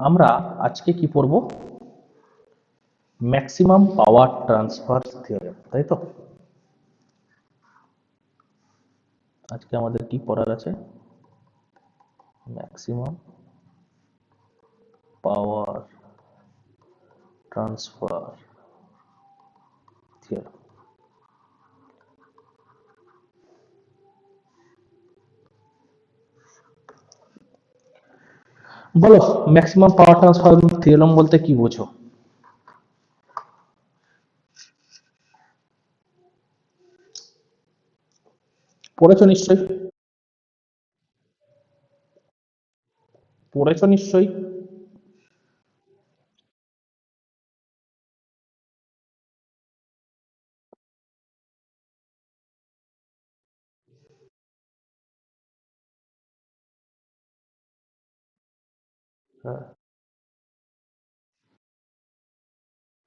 আমরা আজকে কি পড়ব? ম্যাক্সিমাম পাওয়ার ট্রান্সফার থিওরেম, তাই তো? আজকে আমাদের কি পড়ার আছে? Maximum power transfer theorem. বলো, ম্যাক্সিমাম পাওয়ার ট্রান্সফার থিওরেম বলতে কি বোঝো? পড়েছো নিশ্চয়ই, পড়েছো নিশ্চয়ই। হ্যাঁ,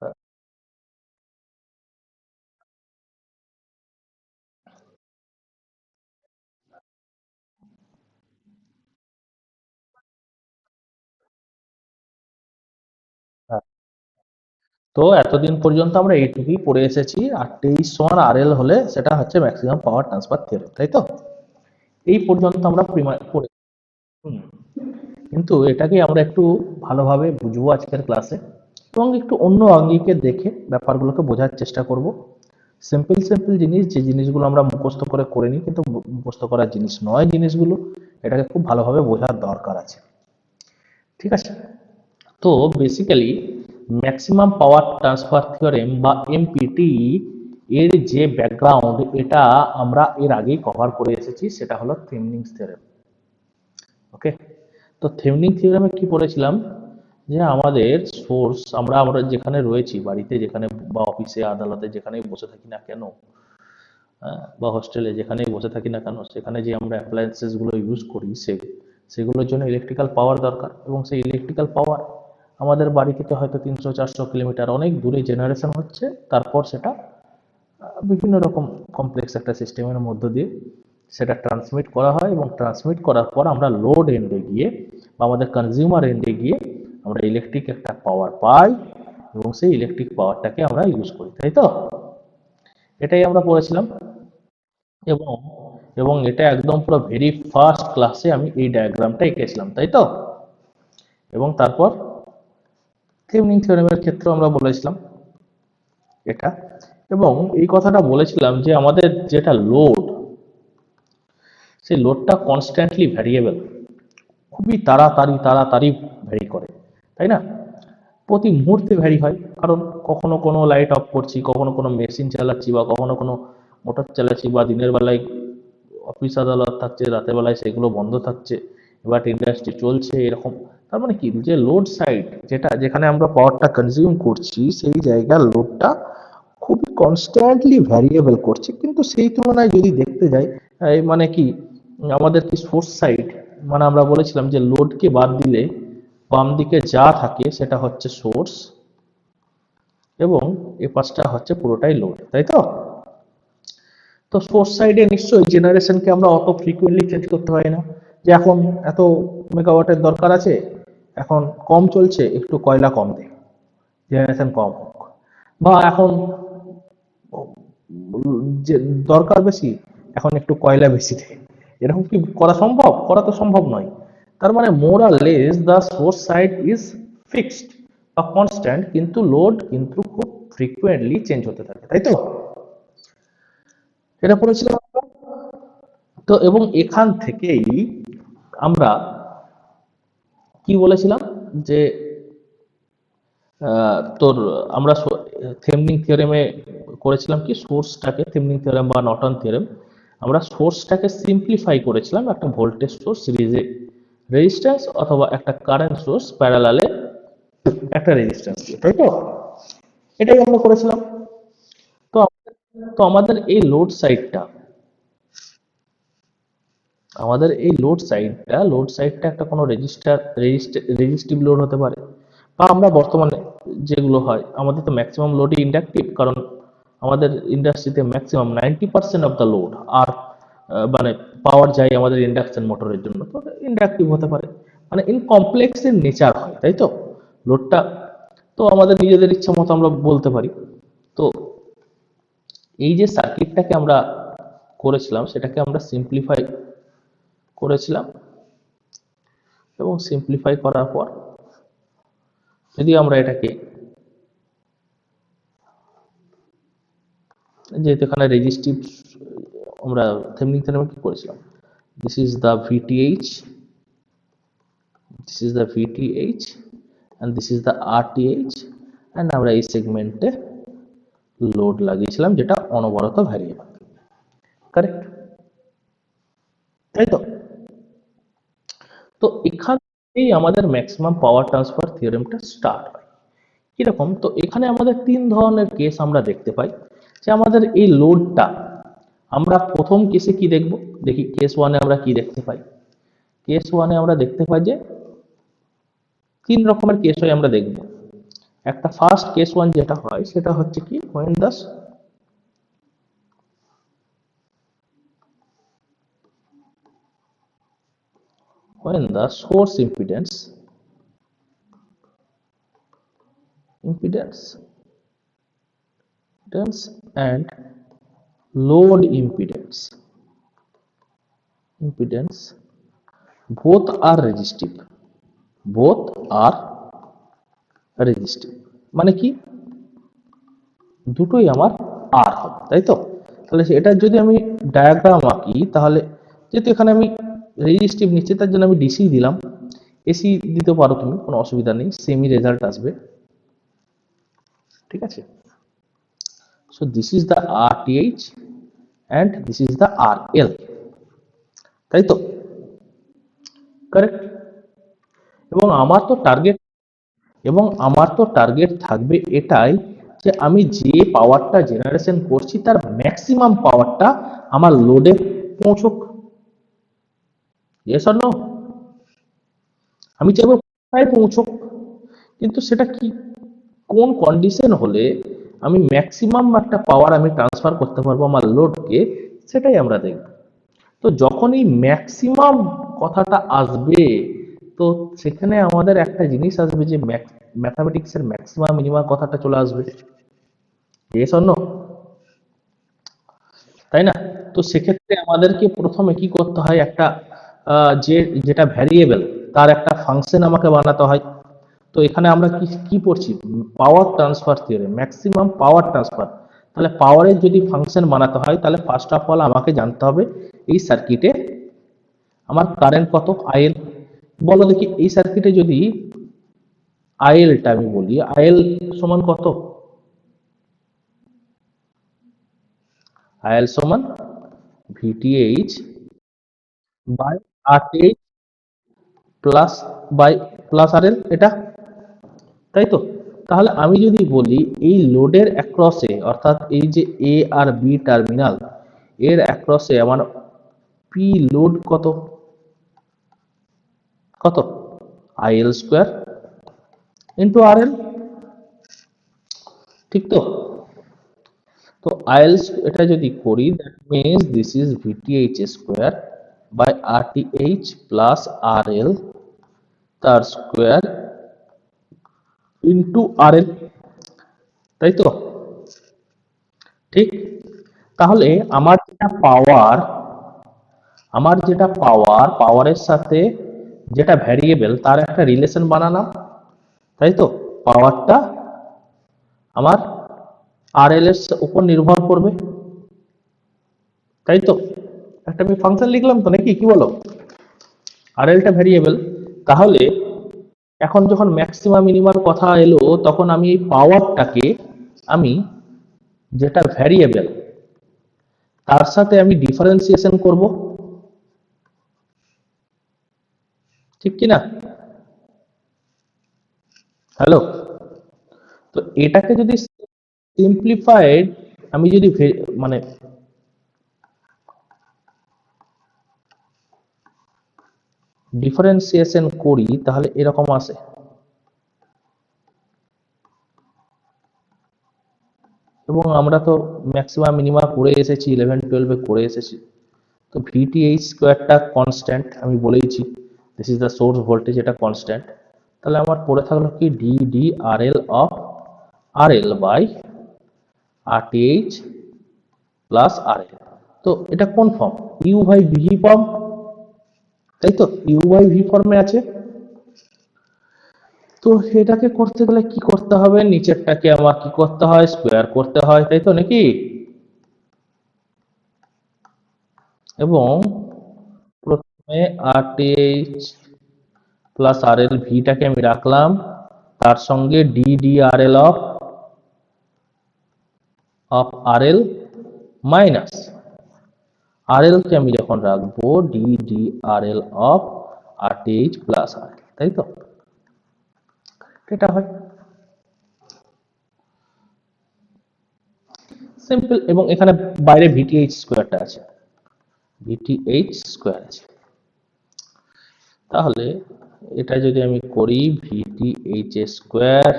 হ্যাঁ, হ্যাঁ। তো এতদিন পর্যন্ত আমরা এইটুকুই পড়ে এসেছি, আর 23 সমান RL হলে সেটা হচ্ছে ম্যাক্সিমাম পাওয়ার ট্রান্সফার থিওরেম, তাই তো? এই পর্যন্ত আমরা পড়ে। হুম। কিন্তু এটাকে আমরা একটু ভালোভাবে বুঝবো আজকের ক্লাসে, এবং একটু অন্য আঙ্গিকে দেখে ব্যাপারগুলোকে বোঝার চেষ্টা করব। সিম্পল সিম্পল জিনিস, যে জিনিসগুলো আমরা মুখস্থ করে নিই, কিন্তু মুখস্থ করার জিনিস নয় জিনিসগুলো, এটাকে খুব ভালোভাবে বোঝার দরকার আছে। ঠিক আছে? তো basically maximum power transfer theorem বা এমপিটি এর যে ব্যাকগ্রাউন্ড, এটা আমরা এর আগেই কভার করে এসেছি, সেটা হলো থেভেনিনস থিওরেম। ওকে, তো থেভেনিন থিওরেমে কি পড়েছিলাম? যে আমাদের সোর্স, আমরা আমরা যেখানে রয়েছি, বাড়িতে যেখানে বা অফিসে আদালতে যেখানেই বসে থাকি না কেন, বা হোস্টেলে যেখানেই বসে থাকি না কেন, সেখানে যে আমরা অ্যাপ্লায়েন্সেসগুলো ইউজ করি, সেগুলোর জন্য ইলেকট্রিক্যাল পাওয়ার দরকার, এবং সেই ইলেকট্রিক্যাল পাওয়ার আমাদের বাড়ি থেকে হয়তো 300-400 কিলোমিটার অনেক দূরে জেনারেশন হচ্ছে, তারপর সেটা বিভিন্ন রকম কমপ্লেক্স একটা সিস্টেমের মধ্য দিয়ে সেটা ট্রান্সমিট করা হয়, এবং ট্রান্সমিট করার পর আমরা লোড এন্ডে গিয়ে বা আমাদের কনজিউমার এন্ডে গিয়ে আমরা ইলেকট্রিক একটা পাওয়ার পাই, এবং সেই ইলেকট্রিক পাওয়ারটাকে আমরা ইউজ করি, তাই তো? এটাই আমরা পড়েছিলাম। এবং এবং এটা একদম পুরো ভেরি ফার্স্ট ক্লাসে আমি এই ডায়াগ্রামটা এঁকেছিলাম, তাই তো? এবং তারপর থেভেনিন থিওরেমের ক্ষেত্রে আমরা বলেছিলাম এটা, এবং এই কথাটা বলেছিলাম যে আমাদের যেটা লোড, সেই লোডটা কনস্ট্যান্টলি ভ্যারিয়েবল, খুবই তাড়াতাড়ি তাড়াতাড়ি ভ্যারি করে, তাই না? প্রতি মুহূর্তে ভ্যারি হয়, কারণ কখনো কোনো লাইট অফ করছি, কখনো কোনো মেশিন চালাচ্ছি, বা কখনো কোনো মোটর চালাচ্ছি, বা দিনের বেলায় অফিস আদালত থাকছে, রাতের বেলায় সেগুলো বন্ধ থাকছে, এবার ইন্ডাস্ট্রি চলছে, এরকম। তার মানে কি, যে লোড সাইড, যেটা যেখানে আমরা পাওয়ারটা কনজিউম করছি, সেই জায়গার লোডটা খুবই কনস্ট্যান্টলি ভ্যারিয়েবল করছে, কিন্তু সেই তুলনায় যদি দেখতে যাই, এই মানে কি, আমাদের কি সোর্স সাইড, মানে আমরা বলেছিলাম যে লোডকে বাদ দিলে বাম দিকে যা থাকে সেটা হচ্ছে সোর্স, এবং এ পাশটা হচ্ছে পুরোটাই লোড, তাই তো? তো সোর্স সাইডে নিশ্চয়ই জেনারেশনকে আমরা অত ফ্রিকুয়েন্টলি চেঞ্জ করতে পারি না, যে এখন এত মেগাওয়াটের দরকার আছে, এখন কম চলছে, একটু কয়লা কম দে, জেনারেশন কম হোক। বা এখন যে দরকার বেশি, এখন একটু কয়লা বেশি দে, এরকম কি করা সম্ভব? করা তো সম্ভব নয়। তার মানে more or less the source side is fixed বা কনস্ট্যান্ট, কিন্তু লোড কিন্তু খুব ফ্রিকুয়েন্টলি চেঞ্জ হতে থাকে, তাই তো? এটা পড়েছিলাম আমরা। তো এবং এখান থেকেই আমরা কি বলেছিলাম, যে তোর আমরা থেভেনিন থিওরেমে করেছিলাম কি, সোর্সটাকে, থেভেনিন থিওরেম বা নর্টন থিওরেম, আমরা সোর্সটাকে সিম্পলিফাই করেছিলাম একটা ভোল্টেজ সোর্স সিরিজে রেজিস্ট্যান্স, অথবা একটা কারেন্ট সোর্স প্যারালালে একটা রেজিস্ট্যান্স দিয়ে, তাই তো? এটাই আমরা করেছিলাম। তো তো আমাদের এই লোড সাইডটা একটা কোনো রেজিস্টিভ লোড হতে পারে, বা আমরা বর্তমানে যেগুলো হয়, আমাদের তো ম্যাক্সিমাম লোডই ইন্ডাকটিভ, কারণ আমাদের ইন্ডাস্ট্রিতে ম্যাক্সিমাম 90% অফ দ্য লোড আর মানে পাওয়ার যায় আমাদের ইন্ডাকশন মোটরের জন্য, তো ইন্ডাকটিভ হতে পারে। মানে ইন কমপ্লেক্স এর নেচার হয়, তাই তো লোডটা। তো আমাদের নিজেদের ইচ্ছা মতো আমরা বলতে পারি। তো এই যে সার্কিটটাকে আমরা করেছিলাম সেটাকে আমরা সিম্পলিফাই করেছিলাম, এবং সিম্পলিফাই করার পর যদি আমরা এটাকে, যেহেতু এখানে রেজিস্টিভ আমরা থেভেনিন থিওরেমে কি করেছিলাম, this is the VTH, this is the VTH and this is the RTH, and আমরা এই সেগমেন্টে লোড লাগিয়েছিলাম যেটা অনবরত ভ্যারিয়েবল, কারেক্ট, তাই তো। তো এখান থেকেই আমাদের ম্যাক্সিমাম পাওয়ার ট্রান্সফার থিওরেমটা স্টার্ট হয়। কিরকম, তো এখানে আমাদের তিন ধরনের কেস আমরা দেখতে পাই। যে আমাদের এই লোডটা, আমরা প্রথম কেসে কি দেখব, দেখি কেস ওয়ানে আমরা কি দেখতে পাই। কেস ওয়ানে আমরা দেখতে পাই যে তিন রকমের কেস হয় আমরা দেখব। একটা ফার্স্ট কেস ওয়ান যেটা হয় সেটা হচ্ছে কি, when the source impedance and load impedance both are resistive, both are resistive মানে কি, দুটোই আমার আর হবে, তাই তো। তাহলে এটার যদি আমি ডায়াগ্রাম আঁকি, তাহলে যেহেতু এখানে আমি রেজিস্টিভ নিচ্ছি তার জন্য আমি ডিসি দিলাম, এসি দিতে পারো তুমি, কোনো অসুবিধা নেই, সেমই রেজাল্ট আসবে, ঠিক আছে। So this is the RTH and this is the RL, তাই তো, কারেক্ট। এবং আমার তো টার্গেট থাকবে এটাই, যে আমি যে পাওয়ারটা জেনারেশন করছি তার ম্যাক্সিমাম পাওয়ারটা আমার লোডে পৌঁছুক, ইয়েস অর নো। আমি চাইবো কোথায় পৌঁছুক, কিন্তু সেটা কি, কোন কন্ডিশন হলে আমি ম্যাক্সিমাম একটা পাওয়ার আমি ট্রান্সফার করতে পারবো আমার লোডকে, সেটাই আমরা দেখব। তো যখন এই ম্যাক্সিমাম কথাটা আসবে, তো সেখানে আমাদের একটা জিনিস আসবে যে ম্যাথামেটিক্সের ম্যাক্সিমাম মিনিমাম কথাটা চলে আসবে, ইয়েস অর নো, তাই না। তো সেক্ষেত্রে আমাদেরকে প্রথমে কি করতে হয়, একটা যেটা ভ্যারিয়েবল তার একটা ফাংশন আমাকে বানাতে হয়। তো এখানে আমরা কি কি পড়ছি, পাওয়ার transfer theorem, maximum power transfer. তাহলে পাওয়ারের যদি ফাংশন বানাতে হয়, তাহলে ফার্স্ট অফ অল আমাকে জানতে হবে এই সার্কিটে আমার কারেন্ট কত, আইএল। বলো দেখি এই সার্কিটে যদি আইএলটা আমি বলি, আইএল সমান কত, আইএল সমান VTH by RTH plus by plus RL, এটা, তাই তো। তাহলে আমি যদি বলি এই লোডের অ্যাক্রসে, অর্থাৎ এই যে এ আর বি টার্মিনাল এর অ্যাক্রসে আমার পি লোড কত, কত, আইএল স্কোয়ার ইন্টু আরএল, ঠিক তো। তো আইএল এটা যদি করি, that means this is VTH square by RTH plus RL তার স্কোয়ার ইন্টু আরএল, তাই তো, ঠিক। তাহলে পাওয়ারের সাথে যেটা ভ্যারিয়েবল তার একটা রিলেশন বানালাম, তাই তো। পাওয়ারটা আমার আরএল এর উপর নির্ভর করবে, তাই তো। একটা আমি ফাংশন লিখলাম তো নাকি, কি বলো, আরএলটা ভ্যারিয়েবল। তাহলে এখন যখন ম্যাক্সিমাম মিনিমার কথা এলো, তখন আমি এই পাওয়ারটাকে আমি যেটা ভ্যারিয়েবল তার সাথে আমি ডিফারেন্সিয়েশন করব, ঠিক কি না, হ্যালো। তো এটাকে যদি সিম্পলিফাইড, আমি যদি মানে ডিফারেন্সিয়েশন করি, তাহলে এরকম আসে। এবং আমরা তো ম্যাক্সিমাম মিনিমা করে এসেছি, 11-12 করে এসেছি। তো ভিটিএইচ স্কোয়ারটা কনস্ট্যান্ট আমি বলেইছি, this is the source voltage, এটা কনস্ট্যান্ট। তাহলে আমার পড়ে থাকলো কি D D R L of R L by RTH plus R L. তো এটা কোন form? U by v form, তাই তো? ইউ বাই ভি ফর্মে আছে। তো এটাকে করতে গেলে কি করতে হবে? নিচেরটাকে আমার কি করতে হয়? স্কোয়ার করতে হয়, তাই তো নাকি? এবং প্রথমে RTH প্লাস আর এল ভিটাকে আমি রাখলাম, তার সঙ্গে D D R L of R L minus R L কে আমি যখন রাখবো D D R L of RTH plus R L, তাই তো? এটা হয় সিম্পল। এবং এখানে বাইরে ভিটিএইচ স্কোয়ারটা আছে, ভিটিএইচ স্কোয়ার আছে। তাহলে এটা যদি আমি করি ভিটিএইচ স্কোয়ার,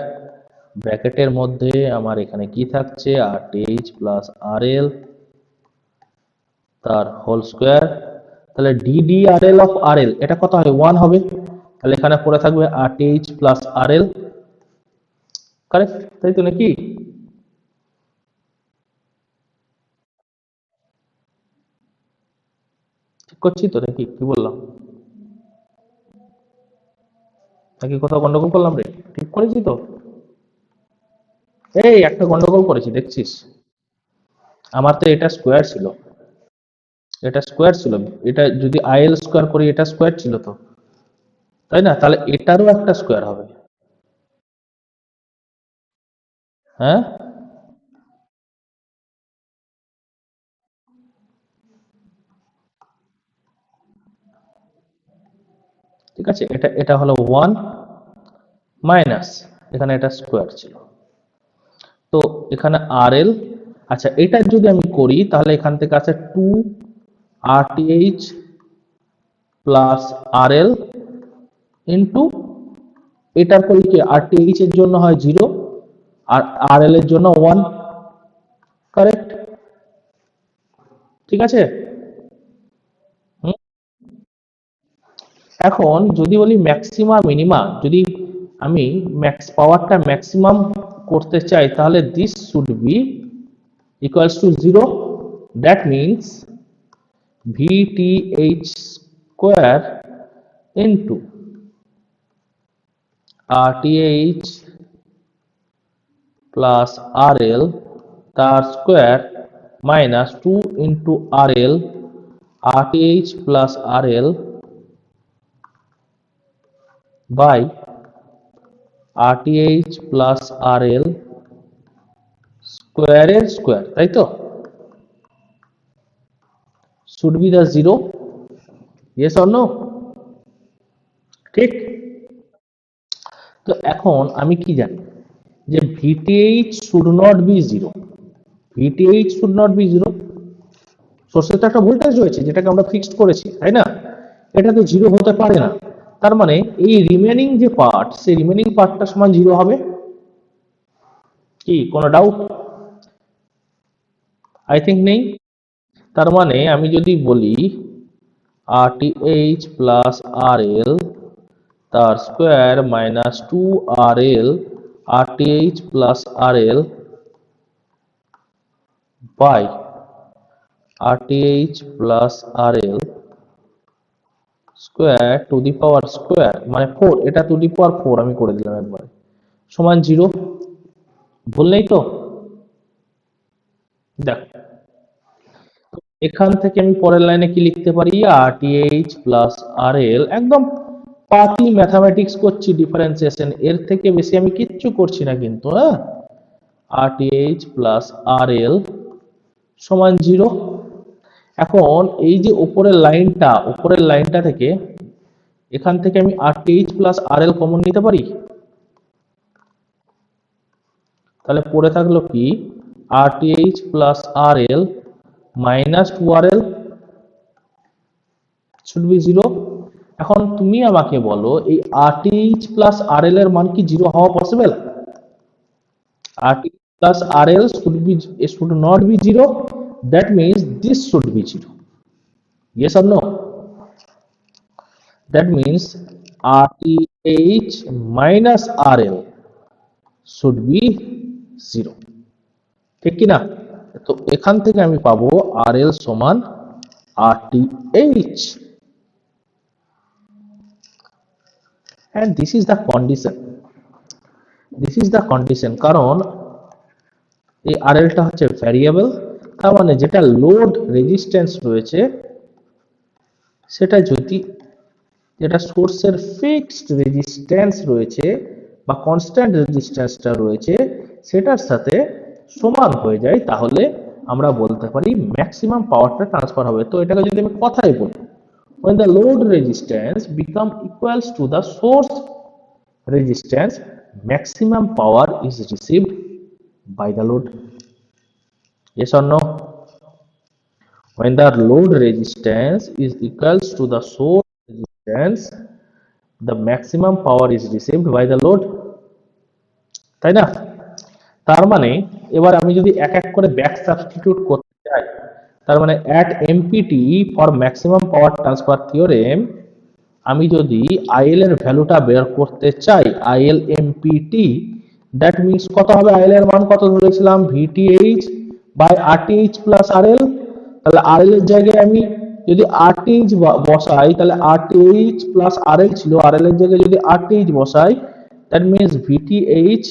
ব্র্যাকেটের মধ্যে আমার এখানে কি থাকছে? RTH প্লাস আর এল তার হোল স্কোয়ার। তাহলে DD R L of R এল এটা কত হয়? 1 হবে। তাহলে এখানে পড়ে থাকবে RTH প্লাস আর এল, কারেক্ট, তাই তো নাকি? ঠিক করছি তো নাকি? কি বললাম? নাকি কোথাও গন্ডগোল করলাম রে? ঠিক করেছি তো? এই একটা গন্ডগোল করেছি দেখছিস? আমার তো এটা স্কোয়ার ছিল, এটা স্কোয়ার ছিল। এটা যদি আইএল স্কোয়ার করি, এটা স্কোয়ার ছিল তো, তাই না? তাহলে এটারও একটা স্কোয়ার হবে। হ্যাঁ, ঠিক আছে। এটা এটা হলো 1 মাইনাস, এখানে এটা স্কোয়ার ছিল। তো এখানে আর এল, আচ্ছা এটা যদি আমি করি তাহলে এখান থেকে আছে 2 RTH plus R L into, এটার করি কি RTH এর জন্য হয় 0 আর আর এল এর জন্য 1, কারেক্ট, ঠিক আছে? হুম? এখন যদি বলি ম্যাক্সিমাম মিনিমা, যদি আমি ম্যাক্স পাওয়ারটা ম্যাক্সিমাম করতে চাই, তাহলে this should be equals to 0। That means VTH square into RTH plus R L তার square minus 2 into R L RTH plus R L by RTH plus R L স্কোয়ারের square, তাই তো? Should be the 0, yes or no? ঠিক। তো এখন আমি কি জানি যে VTH should not be 0, VTH should not be 0। সোর্সের তো একটা ভোল্টেজ রয়েছে যেটাকে আমরা ফিক্সড করেছি, তাই না? এটা তো 0 হতে পারে না। তার মানে এই রিমেনিং যে পার্ট, সেই রিমেনিং পার্টটা সমান 0 হবে। কি কোনো ডাউট? আই থিঙ্ক নেই। তার মানে আমি যদি বলি RTH প্লাস আর এল তার square minus 2 R L RTH plus R L by RTH plus R L square to the power square মানে 4, এটা টু দি পাওয়ার 4 আমি করে দিলাম একবার, সমান 0। ভুল নেই তো? দেখ, এখান থেকে আমি পরের লাইনে কি লিখতে পারি? RTH প্লাস আর এল, একদম পাতলি ম্যাথামেটিক্স করছি, ডিফারেন্সিয়েশন, এর থেকে বেশি আমি কিচ্ছু করছি না কিন্তু, হ্যাঁ। RTH প্লাস আর এল সমান 0। এখন এই যে উপরের লাইনটা থেকে এখান থেকে আমি RTH plus R L common নিতে পারি। তাহলে পড়ে থাকলো কি RTH plus R L minus 2 R L should be 0। এখন তুমি আমাকে বলো এই RTH প্লাস আর এল এর মান কি 0 হওয়া possible? RTH plus RL should not be 0. That means this should be 0. Yes or no? that means RTH minus RL should be 0, ঠিক কি না? তো এখান থেকে আমি পাবো RL সমান RTH, and this is the condition, কারণ এই RL টা হচ্ছে ভ্যারিয়েবল, তার মানে যেটা লোড রেজিস্ট্যান্স রয়েছে সেটা যদি, যেটা সোর্সের ফিক্সড রেজিস্ট্যান্স রয়েছে বা কনস্ট্যান্ট রেজিস্ট্যান্সটা রয়েছে সেটার সাথে সমান হয়ে যায়, তাহলে আমরা বলতে পারি ম্যাক্সিমাম পাওয়ারটা ট্রান্সফার হবে। তো এটাকে যদি আমি কথাই বলি, when the load resistance become equals to the source resistance, maximum power is received by the load. Yes or no? When the load resistance is equals to the source resistance, the maximum power is received by the load, তাই না? তার মানে এবার আমি যদি এক এক করে ব্যাক সাবস্টিটিউট করতে চাই, তার মানে at এমপিটি for maximum power transfer theorem, আমি যদি আইএল এর ভ্যালুটা বের করতে চাই, আইএল এমপিটি, দ্যাট মিনস কত হবে, আইএল এর মান কত ধরেছিলাম, VTH by RTH plus RL. তাহলে আরএল এর জায়গায় আমি যদি আরটিএইচ বসাই, তাহলে আরটিএইচ প্লাস আরএল ছিল, আরএল এর জায়গায় যদি আরটিএইচ বসাই, that means VTH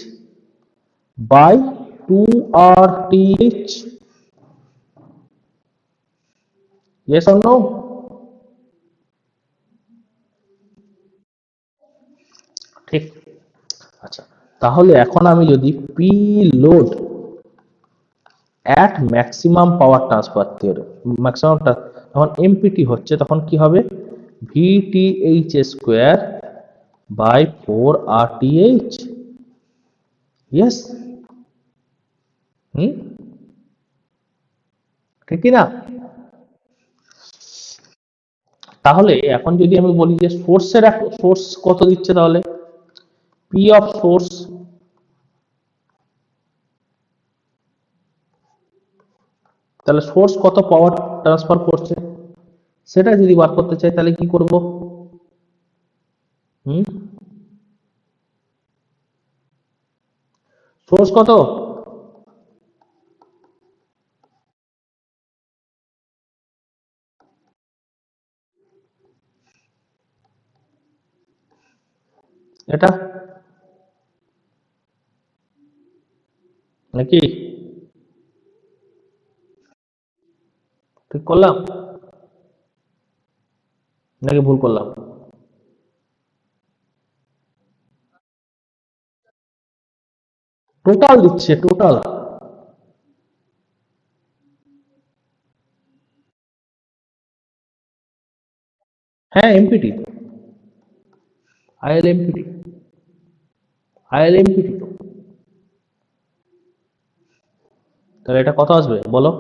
by 2RTH. Yes or no? ঠিক। আচ্ছা, তাহলে এখন আমি যদি P load at maximum power transfer theorem, maximum যখন এমপিটি হচ্ছে তখন কি হবে, VTH square by 4RTH। Yes, hmm, ঠিক কি না? তাহলে এখন যদি আমি বলি যে সোর্সের সোর্স কত দিচ্ছে, তাহলে পি অফ সোর্স, তাহলে সোর্স কত পাওয়ার ট্রান্সফার করছে সেটা যদি বার করতে চাই তাহলে কি করব, হুম, সোর্স কত, এটা নাকি ঠিক করলাম নাকি ভুল করলাম? টোটাল দিচ্ছে, টোটাল। হ্যাঁ এমপিটি, আইএল এমপিটি, আইএল এমপিটি তো। তাহলে এটা কত আসবে বলো,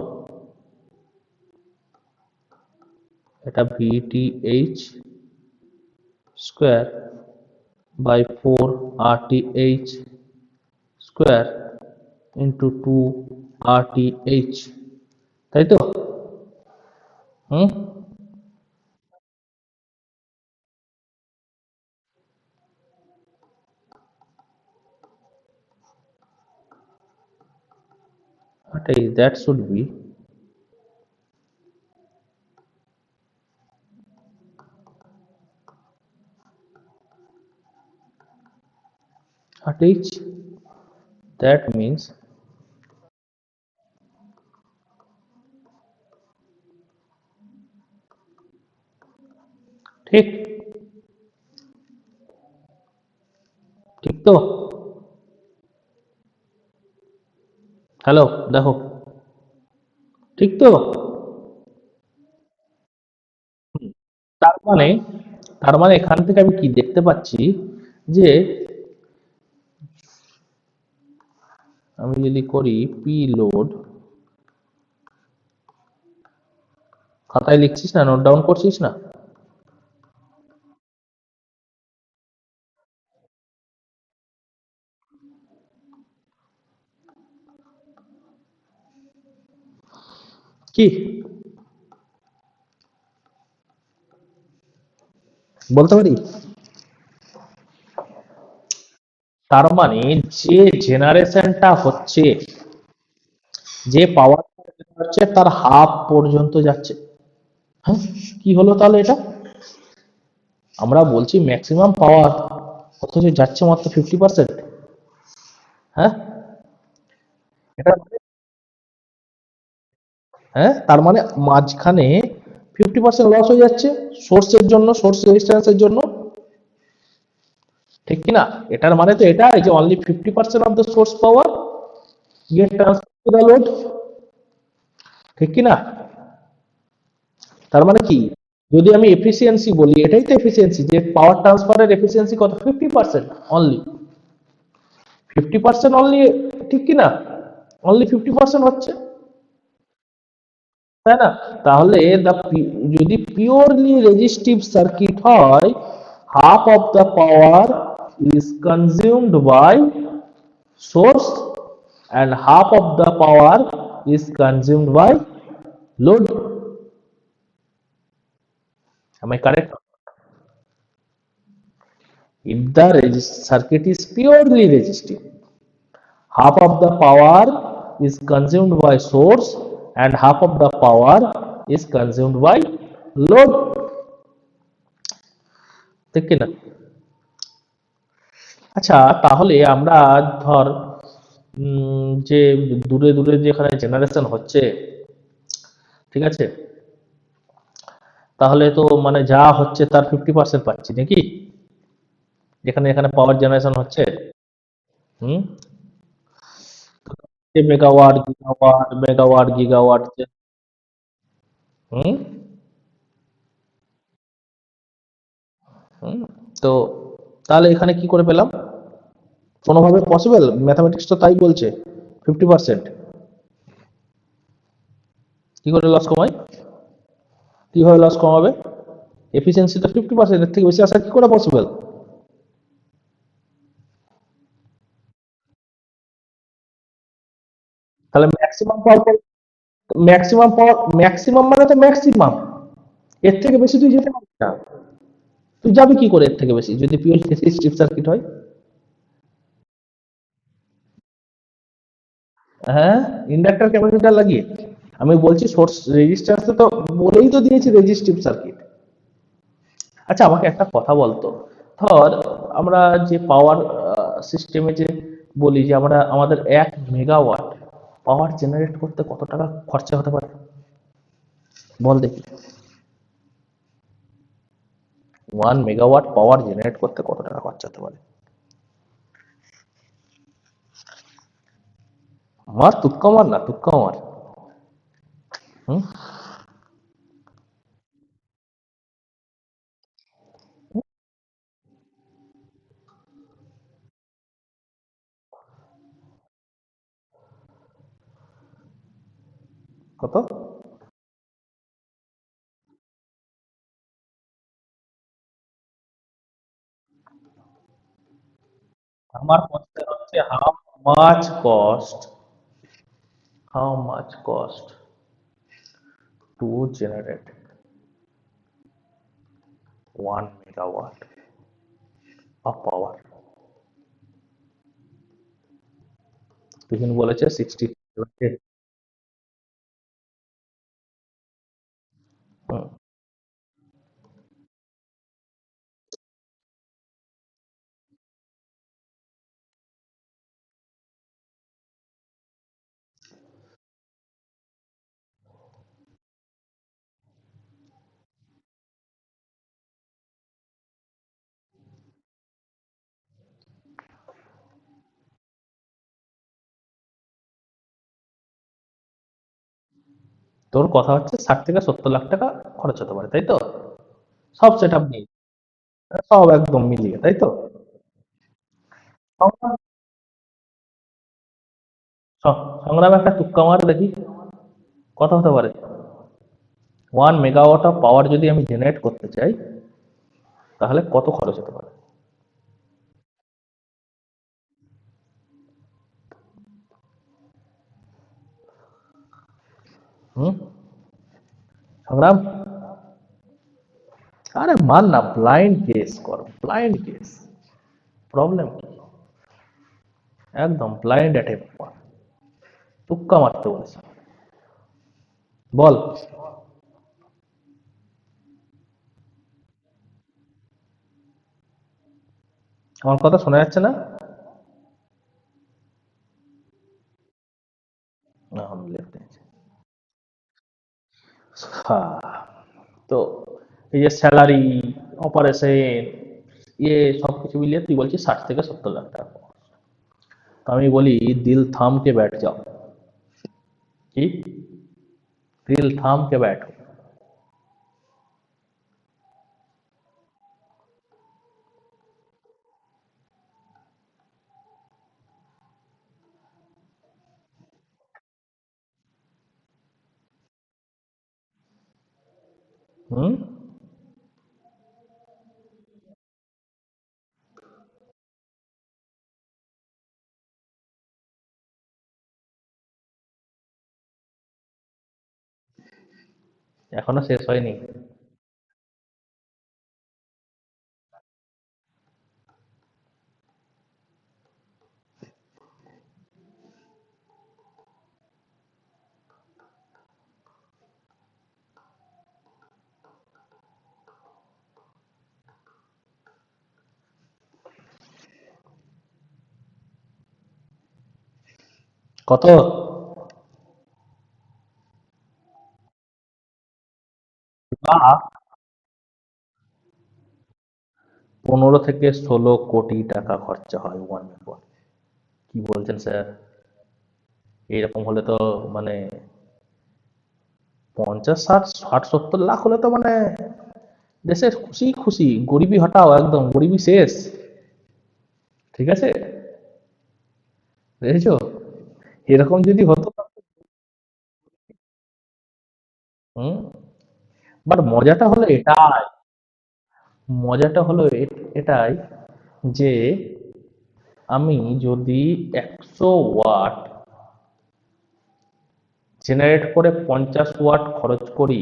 এটা VTH square by 4RTH square into 2RTH, তাই তো? হুম, that should be RTH, that means ঠিক, ঠিক তো? হ্যালো, দেখো, ঠিক তো? তার মানে, এখান থেকে আমি কি দেখতে পাচ্ছি যে আমি যদি করি পি লোড, খাতায় লিখছিস না, নোট ডাউন করছিস না? কি বলতে পারি? তার মানে যে জেনারেশনটা হচ্ছে, যে পাওয়ার হচ্ছে তার হাফ পর্যন্ত যাচ্ছে। হ্যাঁ, কি হলো তাহলে এটা? আমরা বলছি ম্যাক্সিমাম পাওয়ার, অথচ যাচ্ছে মাত্র 50%। হ্যাঁ, এটা হ্যাঁ, তার মানে মাঝখানে 50% লস হয়ে যাচ্ছে সোর্সের জন্য, সোর্স রেজিস্ট্যান্সের জন্য। ঠিক কি না? এটার মানে তো এটা যে only 50% of the source power get transfer to the load. ঠিক কি না? তার মানে কি, যদি আমি এফিসিয়েন্সি বলি, এটাই তো এফিসিয়েন্সি, যে পাওয়ার ট্রান্সফারের এফিসিয়েন্সি কত? 50% অনলি, 50% অনলি। ঠিক কি না? অনলি 50% হচ্ছে, তাই না? তাহলে যদি পিওরলি রেজিস্টিভ সার্কিট হয়, half of the power is consumed by source and half of the power is consumed by load. Am I correct? If the circuit is purely resistive, half of the power is consumed by source and half of the power is consumed by load. ঠিক কি না? আচ্ছা, তাহলে আমরা ধর যে দূরে দূরে যেখানে জেনারেশন হচ্ছে, ঠিক আছে, তাহলে তো মানে যা হচ্ছে তার 50% পাচ্ছি নাকি, যেখানে এখানে পাওয়ার জেনারেশন হচ্ছে। হুম, যে মেগাওয়াট, গিগাওয়াট, মেগাওয়াট, গিগাওয়াট হুম, হুম, তো তাহলে এখানে কি করে পেলাম? কোনোভাবে পসিবল? ম্যাথামেটিক্স তো তাই বলছে 50%। কি করে লস কমাই? কিভাবে লস কমাবে? এফিসিয়েন্সি তো 50%, এর থেকে বেশি আসা কি করে পসিবল? তাহলে maximum power, maximum power, maximum মানে তো ম্যাক্সিমাম, এর থেকে বেশি তুই যেতে পারবি না। তুই যাবি কি করে এর থেকে বেশি যদি পিওর স্ট্রিপ সার্কিট হয়? হ্যাঁ, ইন্ডাক্টর ক্যাপাসিটর লাগিয়ে। আমি বলছি সোর্স রেজিস্ট্যান্স তো বলেই তো দিয়েছি রেজিস্টিভ সার্কিট। আচ্ছা, আমাকে একটা কথা বলতো, ধর আমরা যে পাওয়ার সিস্টেমে যে বলি যে আমরা আমাদের 1 মেগাওয়াট পাওয়ার জেনারেট করতে কত টাকা খরচা হতে পারে, বল দেখি। 1 মেগাওয়াট পাওয়ার জেনারেট করতে কত টাকা খরচা হতে পারে? আমার তুক্কা মার না, তুক্কা মার। হুম, কত? আমার কোশ্চেন হচ্ছে how much cost to generate 1 megawatt of power. Tuhin বলেছে 60। তোর কথা হচ্ছে 60 থেকে 70 লাখ টাকা খরচ হতে পারে, তাই তো? সব সেট আপ নিয়ে, সব একদম মিলিয়ে, তাই তো? সংগ্রাম, সংগ্রাম একটা তুক্কা মার দেখি, কত হতে পারে? 1 মেগাওয়াট অফ পাওয়ার যদি আমি জেনারেট করতে চাই, তাহলে কত খরচ হতে পারে? হুম, সংগ্রাম, আরে মান না, ব্লাইন্ড গেস কর, ব্লাইন্ড গেস, প্রবলেম কি? একদম ব্লাইন্ড অ্যাটেম্প কর, তুক্কা মারতে বলেছি। বল। আমার কথা শোনা যাচ্ছে না? এখন লেফট নিচে। হ্যাঁ, তো এই যে স্যালারি, অপারেশন, সবকিছু মিলিয়ে তুই বলছিস 60 থেকে 70 লাখ টাকা। তো আমি বলি দিল থাম के बैठ जाओ। কি? দিল থাম के बैठो। হুম। এখনো শেষ হয়নি। কত? লাখ? 15 থেকে 16 কোটি টাকা খরচা হয় ওয়ান মেগাওয়াট। কি বলছেন স্যার? এইরকম হলে তো মানে 50, 60, 60, 70 লাখ হলে তো মানে দেশের খুশি খুশি, গরিবি হটাও, একদম গরিবি শেষ। ঠিক আছে, বুঝেছো? এরকম যদি হতো। হুম। বাট মজাটা হলো এটাই যে আমি যদি 100 ওয়াট জেনারেট করে 50 ওয়াট খরচ করি,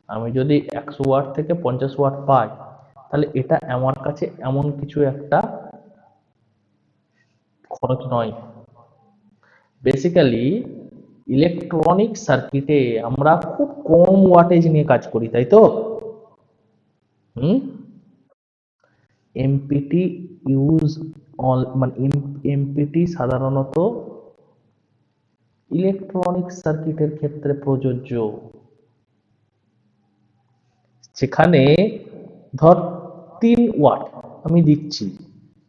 আমি যদি 100 ওয়াট থেকে 50 ওয়াট পাই, তাহলে এটা আমার কাছে এমন কিছু একটা খরচ নয়। বেসিক্যালি ইলেকট্রনিক সার্কিটে আমরা খুব কম ওয়াটেজ নিয়ে কাজ করি, তাই তো? হুম। এমপিটি ইউজ মানে এমপিটি সাধারণত ইলেকট্রনিক সার্কিটের ক্ষেত্রে প্রযোজ্য, সেখানে ধর 3 ওয়াট আমি দিচ্ছি,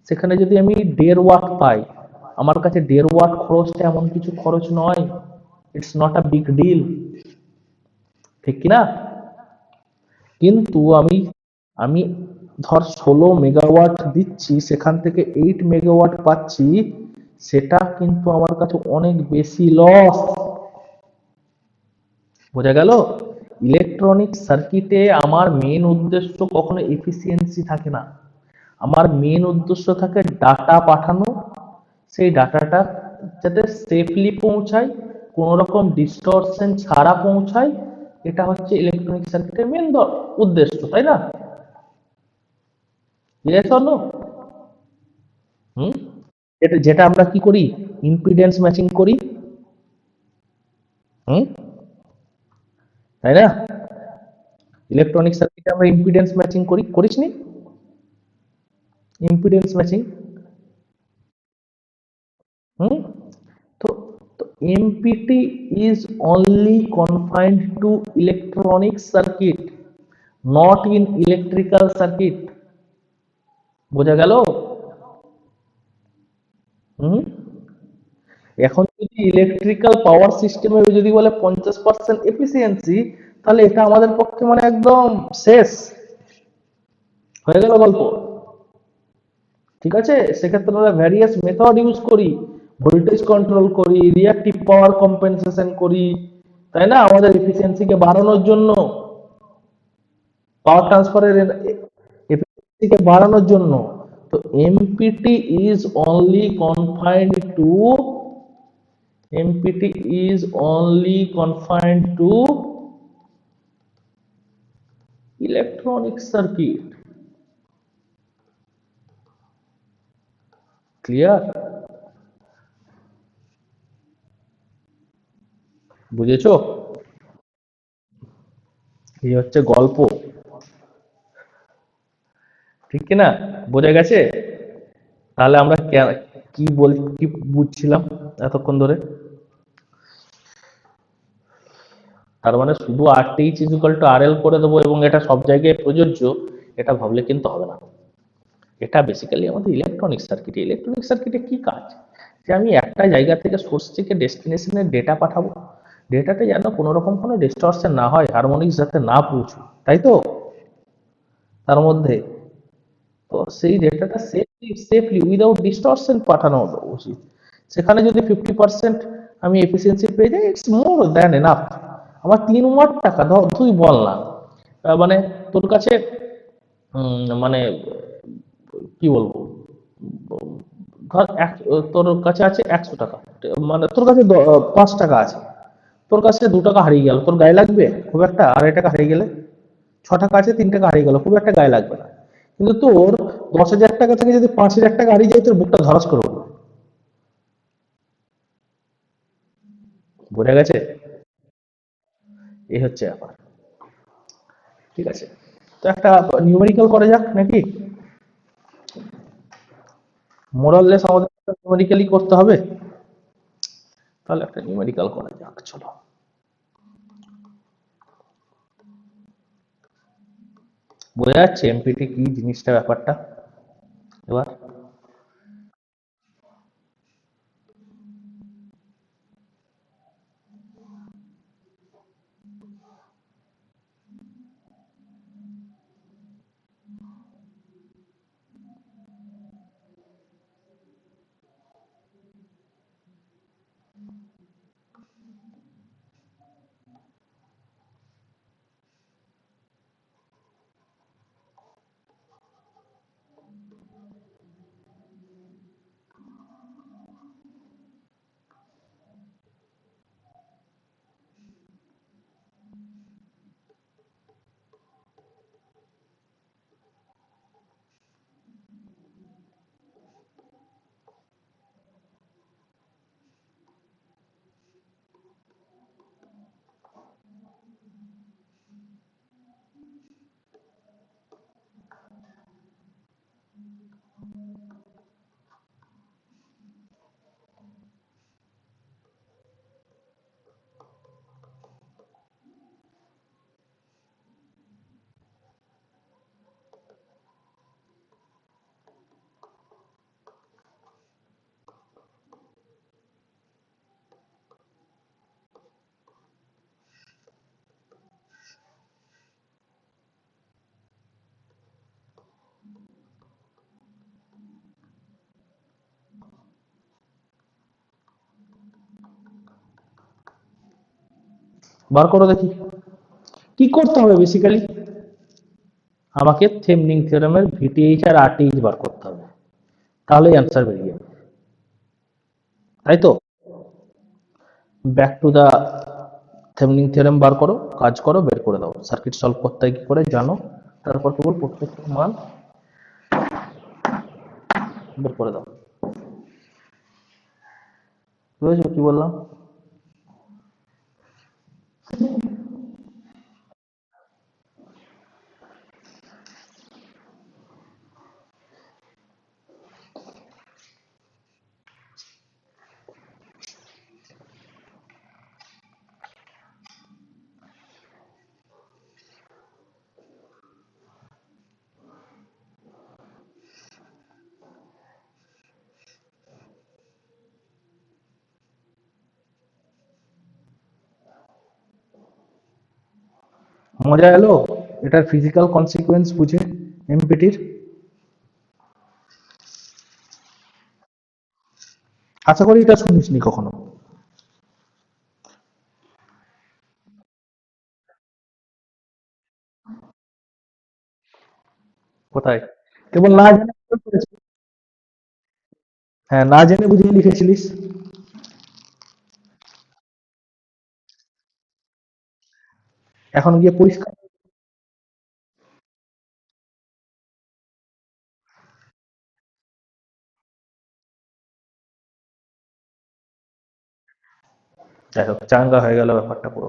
সেখানে যদি আমি 1.5 ওয়াট পাই, আমার কাছে 1.5 ওয়াট খরচটা এমন কিছু খরচ নয়। It's not a big deal, ঠিক কিনা? কিন্তু আমি আমি ধর 16 মেগাওয়াট দিচ্ছি, সেখান থেকে 8 মেগাওয়াট পাচ্ছি, সেটা কিন্তু আমার কাছে অনেক বেশি লস। বোঝা গেল? ইলেকট্রনিক সার্কিটে আমার মেন উদ্দেশ্য কখনো এফিসিয়েন্সি থাকে না, আমার মেন উদ্দেশ্য থাকে ডাটা পাঠানো, সেই ডাটাটা যাতে সেফলি পৌঁছায়, কোনো রকম ডিস্টরশন ছাড়া পৌঁছায়। এটা হচ্ছে ইলেকট্রনিক সার্কিটের মেন উদ্দেশ্য, তাই না? Yes or no? হুম। এটা যেটা আমরা কি করি, ইম্পিডেন্স ম্যাচিং করি। হুম। তাই না? ইলেকট্রনিক সার্কিটে আমরা ইম্পিডেন্স ম্যাচিং করি, করিস নি? Impedance matching. হুম। তো তো MPT is only confined to electronic circuit, not in electrical circuit. বোঝা গেল? হুম। এখন যদি ইলেকট্রিক্যাল পাওয়ার সিস্টেমে যদি বলে 50% এফিসিয়েন্সি, তাহলে এটা আমাদের পক্ষে মানে একদম শেষ হয়ে গেল গল্প। ঠিক আছে, সেক্ষেত্রে আমরা ভ্যারিয়াস মেথড ইউজ করি, ভোল্টেজ কন্ট্রোল করি, রিঅ্যাক্টিভ পাওয়ার কম্পেনসেশন করি, তাই না, আমাদের এফিসিয়েন্সিকে বাড়ানোর জন্য, পাওয়ার ট্রান্সফারের এফিসিয়েন্সিকে বাড়ানোর জন্য। তো MPT is only confined two এমপিটি is only confined to electronic circuit. Clear? বুঝেছো? এই হচ্ছে গল্প, ঠিক কি না? বোঝা গেছে? তাহলে আমরা কি বুঝছিলাম এতক্ষণ ধরে? তার মানে শুধু RTH ইকুয়াল টু RL করে দেবো এবং এটা সব জায়গায় প্রযোজ্য, এটা ভাবলে কিন্তু হবে না। এটা বেসিক্যালি আমাদের ইলেকট্রনিক সার্কিট। ইলেকট্রনিক সার্কিটে কি কাজ? যে আমি একটা জায়গা থেকে সোর্স থেকে ডেস্টিনেশনে ডেটা পাঠাবো, ডেটাতে যেন কোনো রকম কোনো ডিস্টরশন না হয়, হারমোনিক্স যাতে না পৌঁছয়, তাই তো? তার মধ্যে তো সেই ডেটাটা সেফলি উইদাউট ডিস্টরশন পাঠানো উচিত। সেখানে যদি 50% আমি এফিসিয়েন্সি পেয়ে যাই, ইটস মোর দ্যান এনাফ। আমার 3 ওয়াট টাকা ধর তুই বল না, মানে তোর কাছে মানে কি বলবো, ধর তোর কাছে আছে 100 টাকা, মানে তোর কাছে 5 টাকা আছে, তোর কাছে 2 টাকা হারিয়ে গেল, তোর গায়ে লাগবে খুব একটা? 2.5 টাকা হারিয়ে গেলে 6 টাকা আছে, 3 টাকা হারিয়ে গেল, খুব একটা গায়ে লাগবে না। কিন্তু তোর 10,000 টাকা থেকে যদি 5,000 টাকা হারিয়ে যায়, তোর বুকটা ধরাস করে উঠবে। বোঝা গেছে? এই হচ্ছে ব্যাপার। ঠিক আছে, তো একটা নিউমেরিক্যাল করা যাক নাকি? মোরাললেস আমাদের নিউমেরিক্যালি করতে হবে। তাহলে একটা নিউমেরিক্যাল করা যাক, চলো। বোঝা যাচ্ছে এমপিটি কি জিনিসটা, ব্যাপারটা এবার? বার করো দেখি কি করতে হবে বেসিক্যালি। আমাকে থেভনিন থিওরেমের ভিটিএইচ আর আরটিএইচ বার করতে হবে, তাহলেই অ্যান্সার বেরিয়ে যাবে, তাই তো? Back to the Thevenin theorem, বার করো, কাজ করো, বের করে দাও সার্কিট সলভ করতে হয় কি করে জানো। তারপর কেবল প্রত্যেকটা মান বের করে দাও। বুঝেছো কি বললাম? মজা এলো এটার ফিজিক্যাল কনসিকুয়েন্স বুঝে, এমপিটির? আশা করি এটা শুনিসনি কখনো। কোথায়? কেবল না জেনে করেছিস? হ্যাঁ, না জেনে বুঝিয়ে লিখেছিলিস। এখন গিয়ে পরিষ্কার যাই হোক, চাঙ্গা হয়ে গেল ব্যাপারটা পুরো।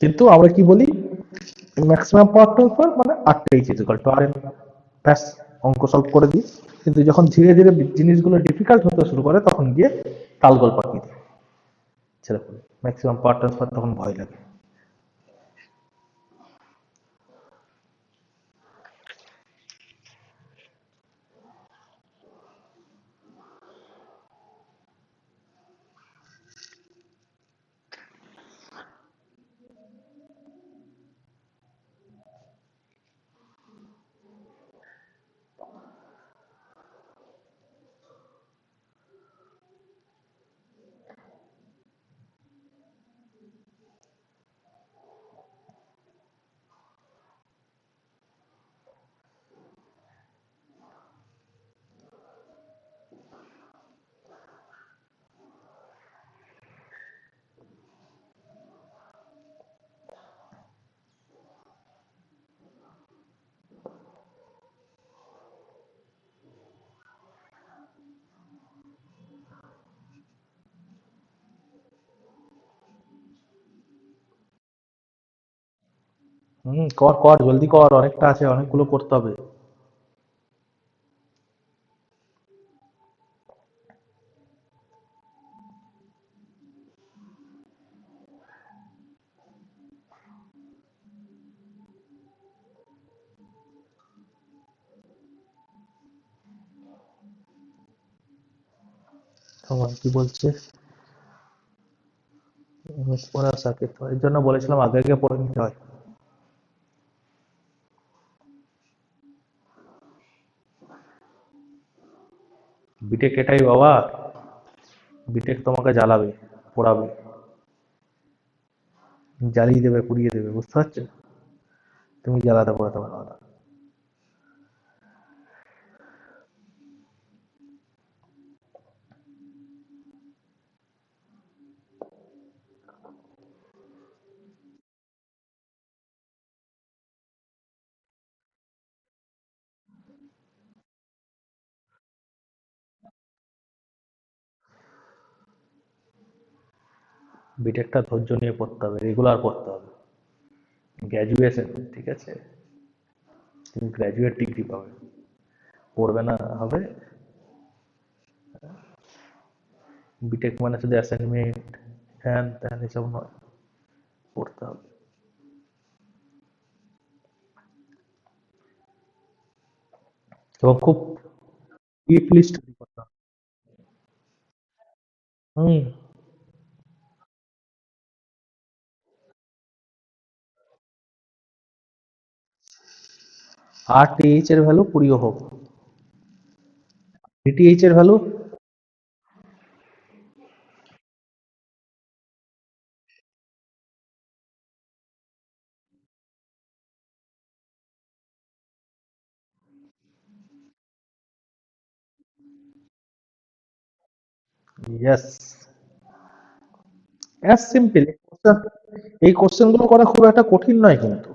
কিন্তু আমরা কি বলি, ম্যাক্সিমাম পাওয়ার ট্রান্সফার মানে আরটিএইচ ইজ ইকুয়াল টু আরএল, ব্যাস, অঙ্ক সলভ করে দিই। কিন্তু যখন ধীরে ধীরে জিনিসগুলো ডিফিকাল্ট হতে শুরু করে তখন গিয়ে তালগোল পাকিয়ে দিই ছেড়ে ফেলে, ম্যাক্সিমাম পাওয়ার ট্রান্সফার তখন ভয় লাগে। কর কর, জলদি কর, অনেকটা আছে, অনেকগুলো করতে হবে। তোমার কি বলছে, পড়া সাকিব, এর জন্য বলেছিলাম আগে আগে পড়ে নিতে হয়। বিটেক এটাই বাবা, বিটেক তোমাকে জ্বালাবে, পোড়াবে, জ্বালিয়ে দেবে, পুড়িয়ে দেবে, বুঝতে পারছো? তুমি জ্বালাতে পোড়াতে পারো না। বিটেকটা ধৈর্য নিয়ে পড়তে হবে, রেগুলার পড়তে হবে। গ্র্যাজুয়েশন, ঠিক আছে, তুমি গ্র্যাজুয়েট ডিগ্রি পাবে, পড়বে না হবে? বিটেক মানে শুধু অ্যাসাইনমেন্ট, হ্যান ত্যান এসব নয়, পড়তে হবে। এবং খুব ডিপলি স্টাডি করতে হবে। হুম। আর টিএইচ এর ভ্যালু 20 হোক, ডিটিএইচ এর ভ্যালু, ইয়েস, অ্যাজ সিম্পল। এই কোশ্চেন গুলো করা খুব একটা কঠিন নয় কিন্তু।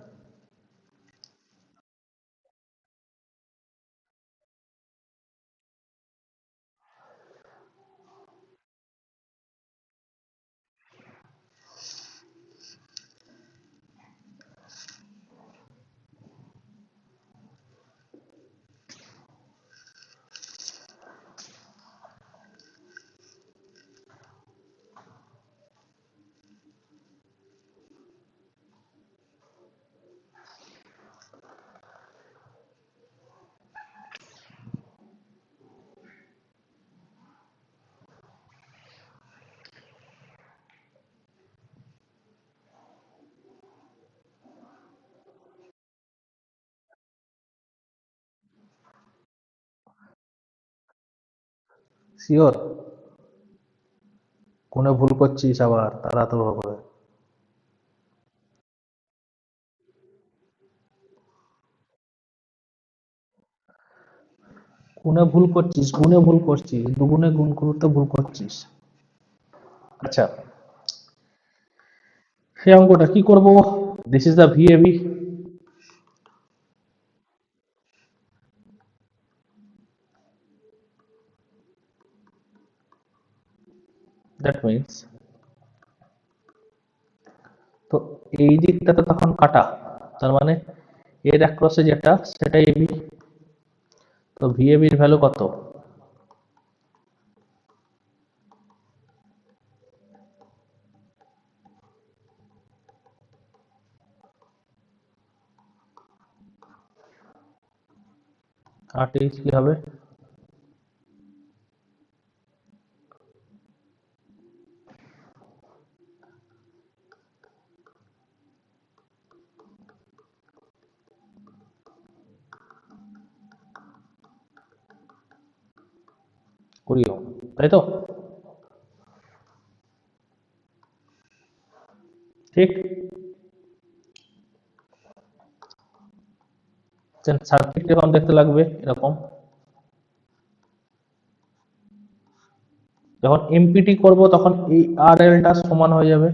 শিওর? কোনে ভুল করছিস আবার তাড়াতাড়ি করে? কোনে ভুল করছিস, গুণে ভুল করছিস, দুগুণে গুণ করতে ভুল করছিস। আচ্ছা, সেই অঙ্কটা কি করব? This is the ভিএবি। That means, তো এই দিকটাতে তখন কাটা, তার মানে এর অ্যাক্রসে যেটা সেটা এবি। তো ভিএবির ভ্যালু কত? আর এইচ কি হবে? কুড়ি ওহম, তাই তো? ঠিক। সার্কিট কেমন দেখতে লাগবে? এরকম। যখন এমপিটি করব তখন এই আর এলটা সমান হয়ে যাবে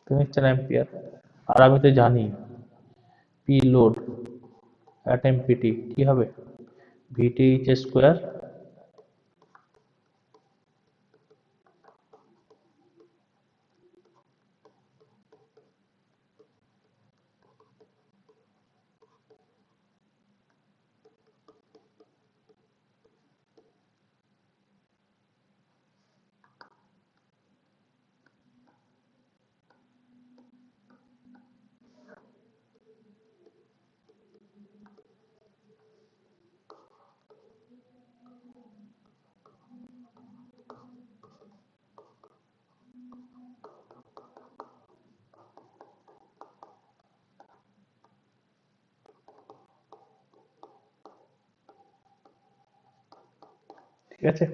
তুমি 4 অ্যাম্পিয়ার। আর আমি তো জানি পি লোড অ্যাট এমপিটি কি হবে? VTH square. ঠিক আছে,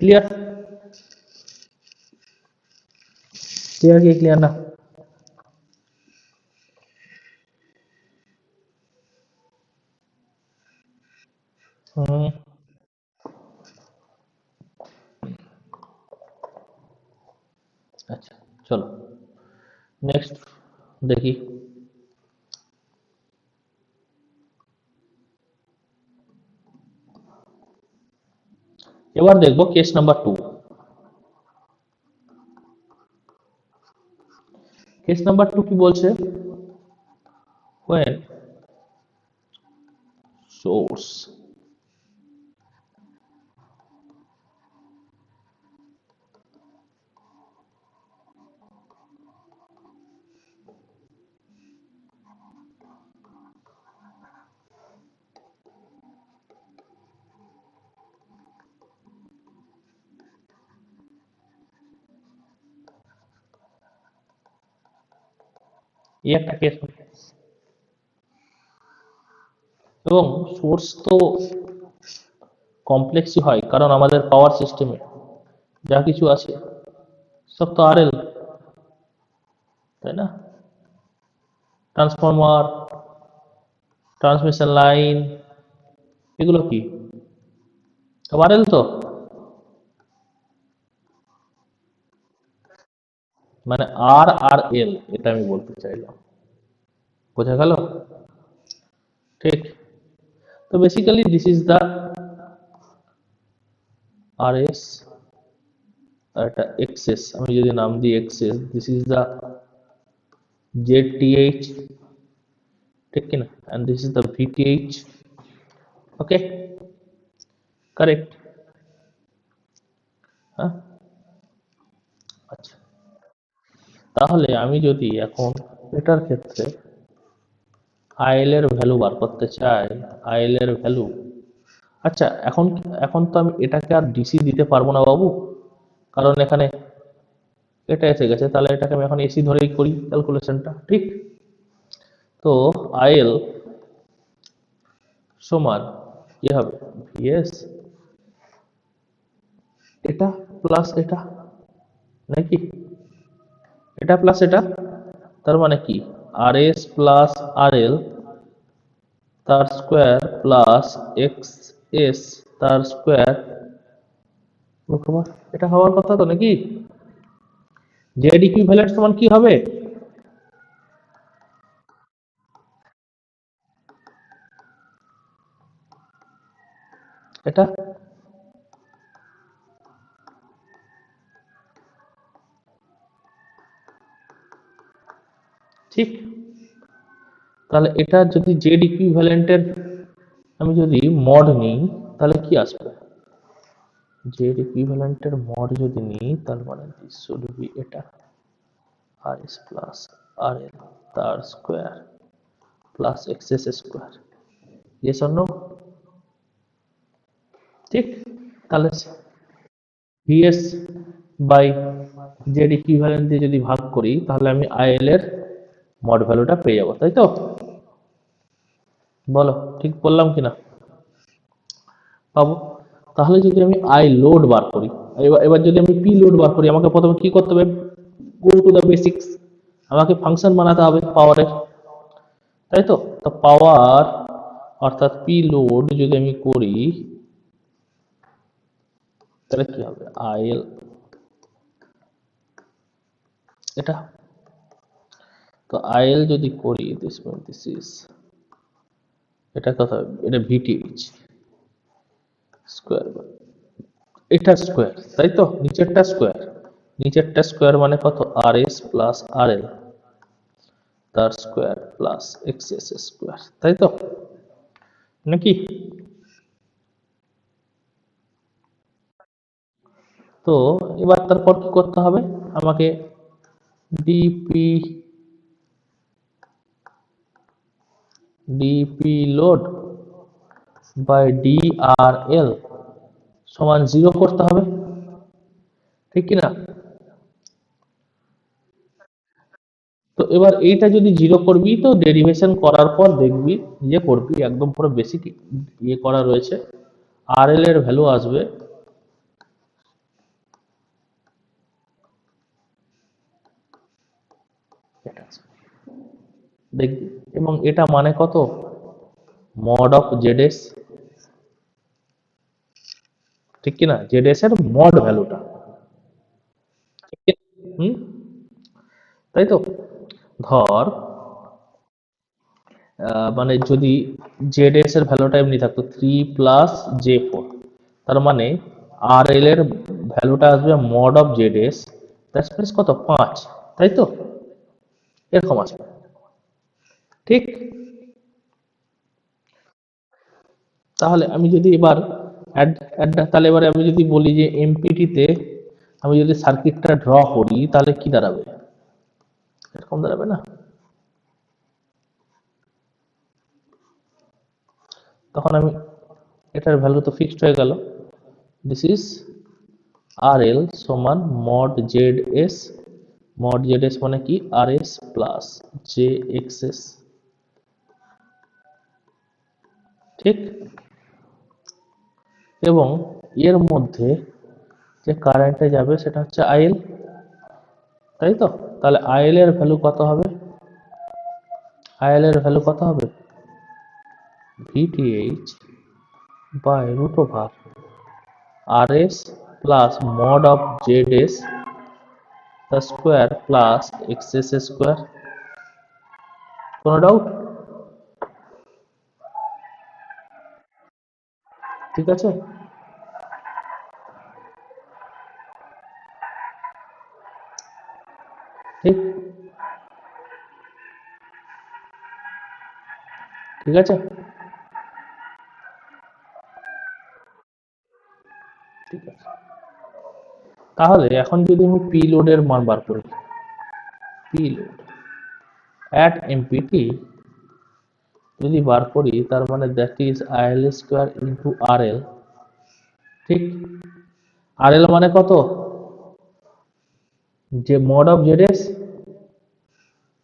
ক্লিয়ার? ক্লিয়ার কি ক্লিয়ার না? হুম, আচ্ছা, চলো নেক্সট দেখি। এবার দেখবো কেস নাম্বার 2। কেস নাম্বার 2 কি বলছে? when source এই একটা কেস, এবং সোর্স তো কমপ্লেক্সই হয়, কারণ আমাদের পাওয়ার সিস্টেমে যা কিছু আছে সব তো আরএল, তাই না? ট্রান্সফরমার, ট্রান্সমিশন লাইন, এগুলো কি সব আরএল তো? মানে আর আর এল, এটা আমি বলতে চাইলাম। বোঝা গেল? ঠিক। তো basically this is the R S, আর এটা এক্সএস, আমি যদি নাম দিই XS, this is the Z ঠিক কিনা, and this is the VTH. Okay, correct? হ্যাঁ, আচ্ছা। তাহলে আমি যদি এখন এটার ক্ষেত্রে আইএল এর ভ্যালু বার করতে চাই, আইএল এর ভ্যালু, আচ্ছা এখন, এখন তো আমি এটাকে আর ডিসি দিতে পারবো না বাবু, কারণ এখানে এটা এসে গেছে, তাহলে এটাকে আমি এখন এসি ধরেই করি ক্যালকুলেশনটা, ঠিক? তো আইএল সমান কি হবে? ভিএস এটা প্লাস এটা, নাকি? এটা প্লাস এটা, তার মানে কি R S plus R L তার স্কোয়ার প্লাস এক্স এস তার স্কোয়ার, এটা হওয়ার কথা তো নাকি? জেড ইকুইভ্যালেন্ট সমান কি হবে? এটা ঠিক। তাহলে এটা যদি জেড ইকুইভ্যালেন্টের আমি যদি মড নিই তাহলে কি আসবে? জেড ইকুইভ্যালেন্টের মড যদি নিই তার মানে দিস শুড বি এটা আর এস প্লাস আর এল তার square plus X S square. Yes or no? ঠিক। তাহলে ভিএস বাই জেড ইকুইভ্যালেন্ট দিয়ে যদি ভাগ করি তাহলে আমি আইএল এর মড ভ্যালুটা পেয়ে যাবো, তাই তো? বলো ঠিক বললাম কিনা? পাবো। তাহলে যদি আমি আই লোড বার করি, এবার এবার যদি আমি পি লোড বার করি, আমাকে প্রথমে কি করতে হবে? গো টু দ্য বেসিক্স, আমাকে ফাংশন বানাতে হবে পাওয়ারের, তাই তো? তো পাওয়ার অর্থাৎ পি লোড যদি আমি করি তাহলে কি হবে? আইএল এটা, তো আইএল যদি করি দিস ইজ এটা কত হবে? এটা ভিটিএইচ স্কোয়ার, এটা স্কোয়ার, তাই তো? নিচেরটা স্কোয়ার, নিচেরটা স্কোয়ার মানে কত? আর এস প্লাস আর এল তার square plus X S square, তাই তো নাকি? তো এবার তারপর কি করতে হবে? আমাকে DP DP load by DRL সমান 0 করতে হবে, ঠিক কি না? তো এবার এইটা যদি 0 করবি তো ডেরিভেশন করার পর দেখবি, যে করবি একদম পুরো বেসিক ইয়ে করা রয়েছে, আর এল এর ভ্যালু আসবে এটা দেখবি, এবং এটা মানে কত? মড অফ জেড এস, ঠিক কি না? জেড এস এর মড ভ্যালুটা, ঠিক কি না? হুম, তাই তো? ধর মানে যদি জেড এস এর ভ্যালুটা এমনি থাকতো 3 + J4, তার মানে আর এল এর ভ্যালুটা আসবে mod of Z S that's means কত? 5, তাই তো? এরকম আসবে, ঠিক? তাহলে আমি যদি এবার তাহলে এবারে আমি যদি বলি যে এমপিটি তে আমি যদি সার্কিটটা ড্র করি তাহলে কি দাঁড়াবে? এরকম দাঁড়াবে না? তখন আমি এটার ভ্যালু তো ফিক্সড হয়ে গেল, দিস ইজ আর এল সমান mod Z S, mod Z S মানে কি? R S plus J X S, ঠিক? এবং এর মধ্যে যে কারেন্টে যাবে সেটা হচ্ছে আইএল, তাই তো? তাহলে আইএল এর ভ্যালু কত হবে? আইএল এর ভ্যালু কত হবে? VTH by root over R S plus mod of Z S the square plus xs square। কোনো ডাউট? ঠিক আছে, ঠিক, ঠিক আছে, ঠিক আছে। তাহলে এখন যদি আমি পি লোডের মান বার করি, পি লোড অ্যাট এমপিটি যদি বার করি তার মানে that is IL square into R L, ঠিক? আর এল মানে কত? যে মড অফ জেড এস,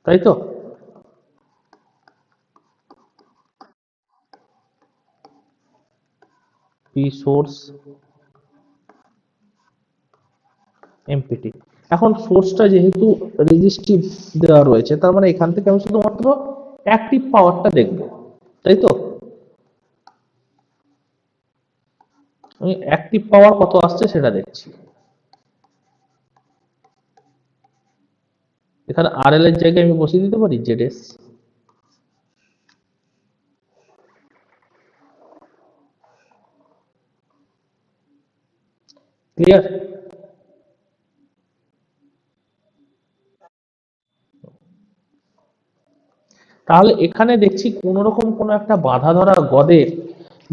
তাই তো? P source এমপিটি। এখন সোর্সটা যেহেতু রেজিস্টিভ দেওয়া রয়েছে, তার মানে এখান থেকে আমি শুধুমাত্র অ্যাক্টিভ পাওয়ারটা দেখবো, তাই তো? আমি অ্যাক্টিভ পাওয়ার কত আসছে সেটা দেখছি। এখানে আরএল এর জায়গায় আমি বসিয়ে দিতে পারি জেডএস। ক্লিয়ার? তাহলে এখানে দেখছি কোন রকম কোনো একটা বাঁধা ধরা গদের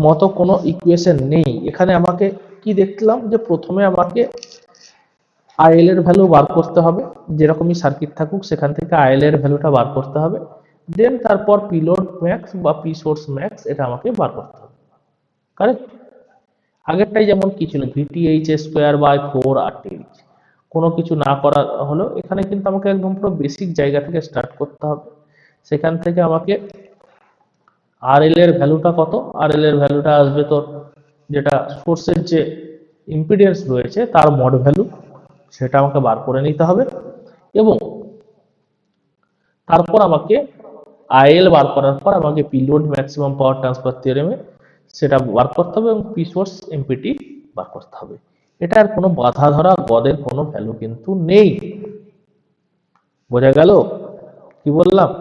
মতো কোনো ইকুয়েশন নেই। এখানে আমাকে কি দেখলাম, যে প্রথমে আমাকে আইএল এর ভ্যালু বার করতে হবে, যেরকমই সার্কিট থাকুক সেখান থেকে আইএল এর ভ্যালুটা বার করতে হবে, দেন তারপর পি লোড ম্যাক্স বা পি সোর্স ম্যাক্স এটা আমাকে বার করতে হবে। কারেক্ট? আগেরটাই যেমন কি ছিল, ভিটিএইচ স্কোয়ার বাই 4 RTH, কোনো কিছু না করা হলো। এখানে কিন্তু আমাকে একদম পুরো বেসিক জায়গা থেকে স্টার্ট করতে হবে। সেখান থেকে আমাকে আরএল এর ভ্যালুটা কত, আরএল এর ভ্যালুটা আসবে তোর, যেটা সোর্সের যে ইম্পিডেন্স রয়েছে তার মড ভ্যালু, সেটা আমাকে বার করে নিতে হবে। এবং তারপর আমাকে আইএল বার করার পর আমাকে P load maximum power transfer থিওরেমে সেটা বার করতে হবে, এবং পি সোর্স এমপিটি বার করতে হবে। এটার কোনো বাধা ধরা গদের কোনো ভ্যালু কিন্তু নেই। বোঝা গেল কি বললাম?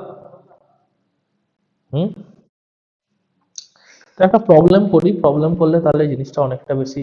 হুম। তো একটা প্রবলেম করি, প্রবলেম করলে তাহলে জিনিসটা অনেকটা বেশি।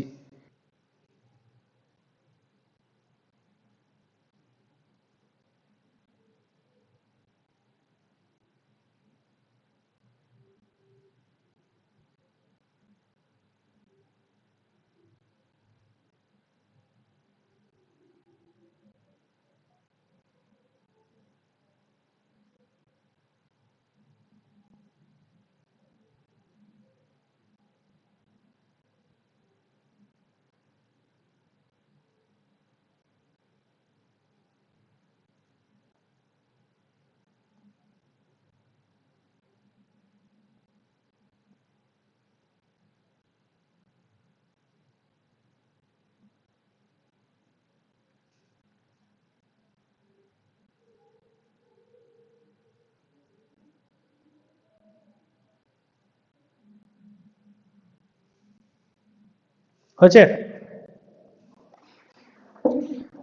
হয়েছে?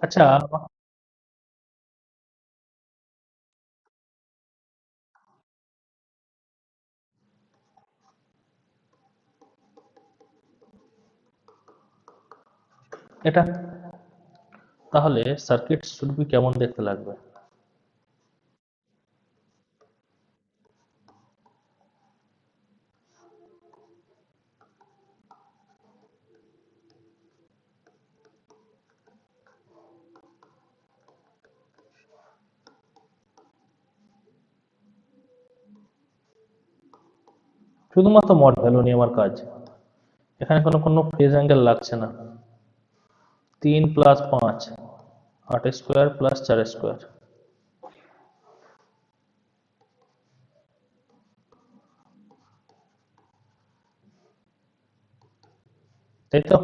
আচ্ছা, এটা তাহলে সার্কিট শুড বি কেমন দেখতে লাগবে? শুধুমাত্র মড ভ্যালু নিয়ে আমার কাজ, এখানে কোনো কোনো ফেজ অ্যাঙ্গেল লাগছে না। 3 + 5, 8 স্কোয়ার প্লাস 4 স্কোয়ার, তাই তো?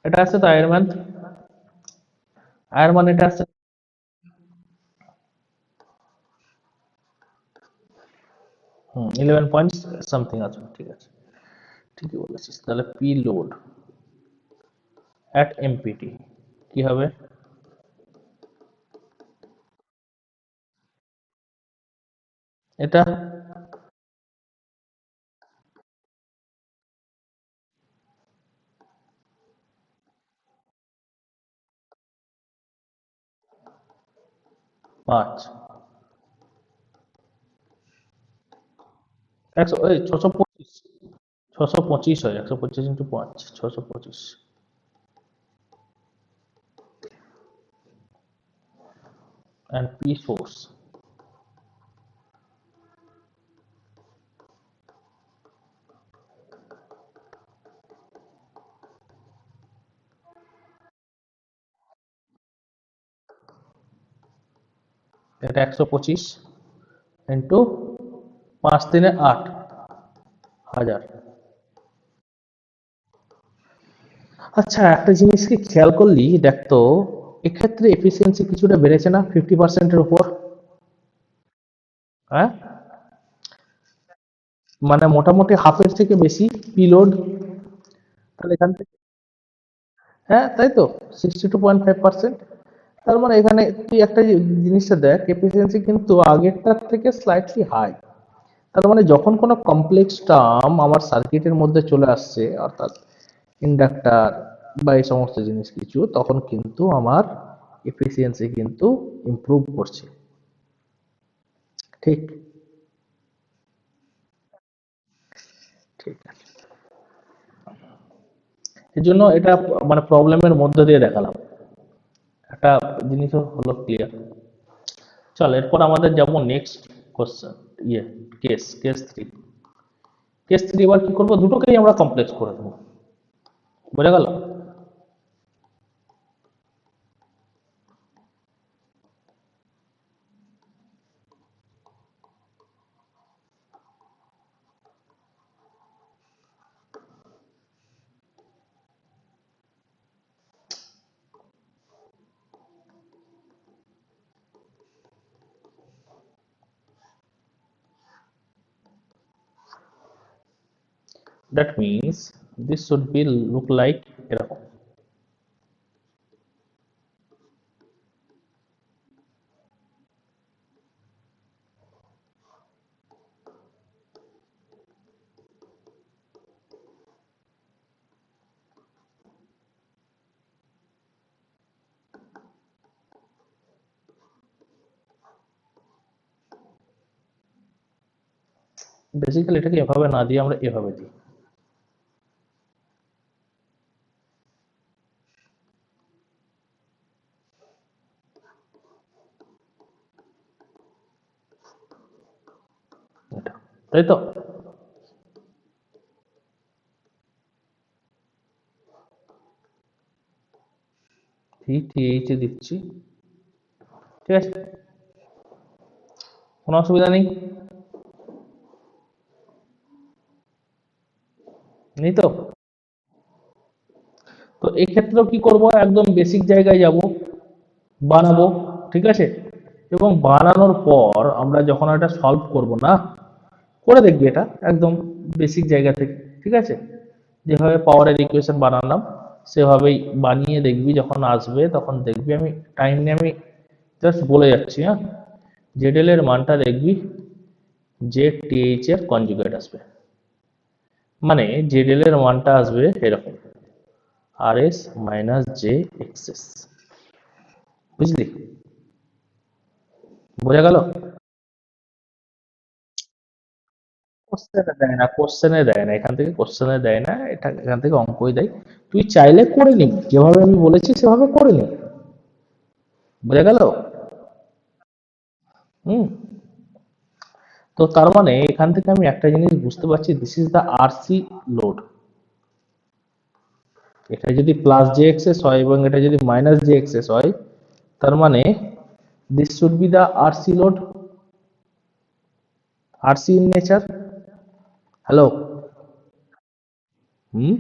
এটা আছে তো আয়ের মান, আয়ের মান এটা আছে। 11 পয়েন্ট সামথিং আছে, ঠিক আছে, ঠিকই বলেছিস। তাহলে পি লোড অ্যাট এমপিটি কি হবে? এটা 5, 625, 625 হয়, 125 × 5, 625। অ্যান্ড পি সোর্স, এটা 125 ইন্টু 5 3 8 হাজার। আচ্ছা, একটা জিনিস কি খেয়াল করলি দেখ তো, এক্ষেত্রে এফিসিয়েন্সি কিছুটা বেড়েছে না 50%-এর উপর? হ্যাঁ, মানে মোটামুটি হাফের থেকে বেশি পিলোড। তাহলে এখান থেকে, হ্যাঁ তাই তো, 62.5%। তার মানে এখানে তুই একটা জিনিসটা দেখ, এফিসিয়েন্সি কিন্তু আগেরটার থেকে স্লাইটলি হাই। তার মানে যখন কোনো কমপ্লেক্স টার্ম আমার সার্কিটের মধ্যে চলে আসছে, অর্থাৎ ইন্ডাক্টর বা এই সমস্ত জিনিস কিছু, তখন কিন্তু আমার এফিসিয়েন্সি কিন্তু ইমপ্রুভ করছে। ঠিক, ঠিক আছে। এই জন্য এটা মানে প্রবলেমের মধ্যে দিয়ে দেখালাম, একটা জিনিসও হলো ক্লিয়ার। চল এরপর আমাদের যাবো নেক্সট কোশ্চেন, ইয়ে কেস 3। কেস 3 এবার কি করবো, দুটোকেই আমরা কমপ্লেক্স করে দেবো, বোঝা গেল? That means this should B look like এরকম। বেসিক্যালি এটাকে এভাবে না দিয়ে আমরা এভাবে দিই। এটা, তাই তো? VTH দিচ্ছি, ঠিক আছে, কোনো অসুবিধা নেই, নেই তো? তো এই ক্ষেত্রেও কি করব, একদম বেসিক জায়গায় যাব, বানাবো, ঠিক আছে। এবং বানানোর পর আমরা যখন এটা সলভ করব না, করে দেখবি এটা একদম বেসিক জায়গা থেকে, ঠিক আছে। যেভাবে পাওয়ারের ইকুয়েশন বানালাম সেভাবেই বানিয়ে দেখবি, যখন আসবে তখন দেখবি, আমি টাইম নিয়ে আমি জাস্ট বলে যাচ্ছি, হ্যাঁ। জেডএল এর মানটা দেখবি জেড টিএইচ এর কনজুগেট আসবে, মানে জেডএল এর মানটা আসবে এরকম, আর এস মাইনাস জে এক্সএস, বুঝলি? বোঝা গেল? কোশ্চেনে দেয় না, কোশ্চেনে দেয় না, এখান থেকে কোশ্চেনে দেয় না, এটা এখান থেকে অঙ্কই দেয়। তুই চাইলে করে নিবি, যেভাবে আমি বলেছি সেভাবে করে নিবি, বোঝা গেল? হুম। তো তার মানে এখান থেকে আমি একটা জিনিস বুঝতে পারছি, this is the RC load. এটা যদি প্লাস জে এক্সএস হয় এবং এটা যদি মাইনাস জে এক্সএস হয়, তার মানে this should be the RC load, RC in nature. Hello? Hmm.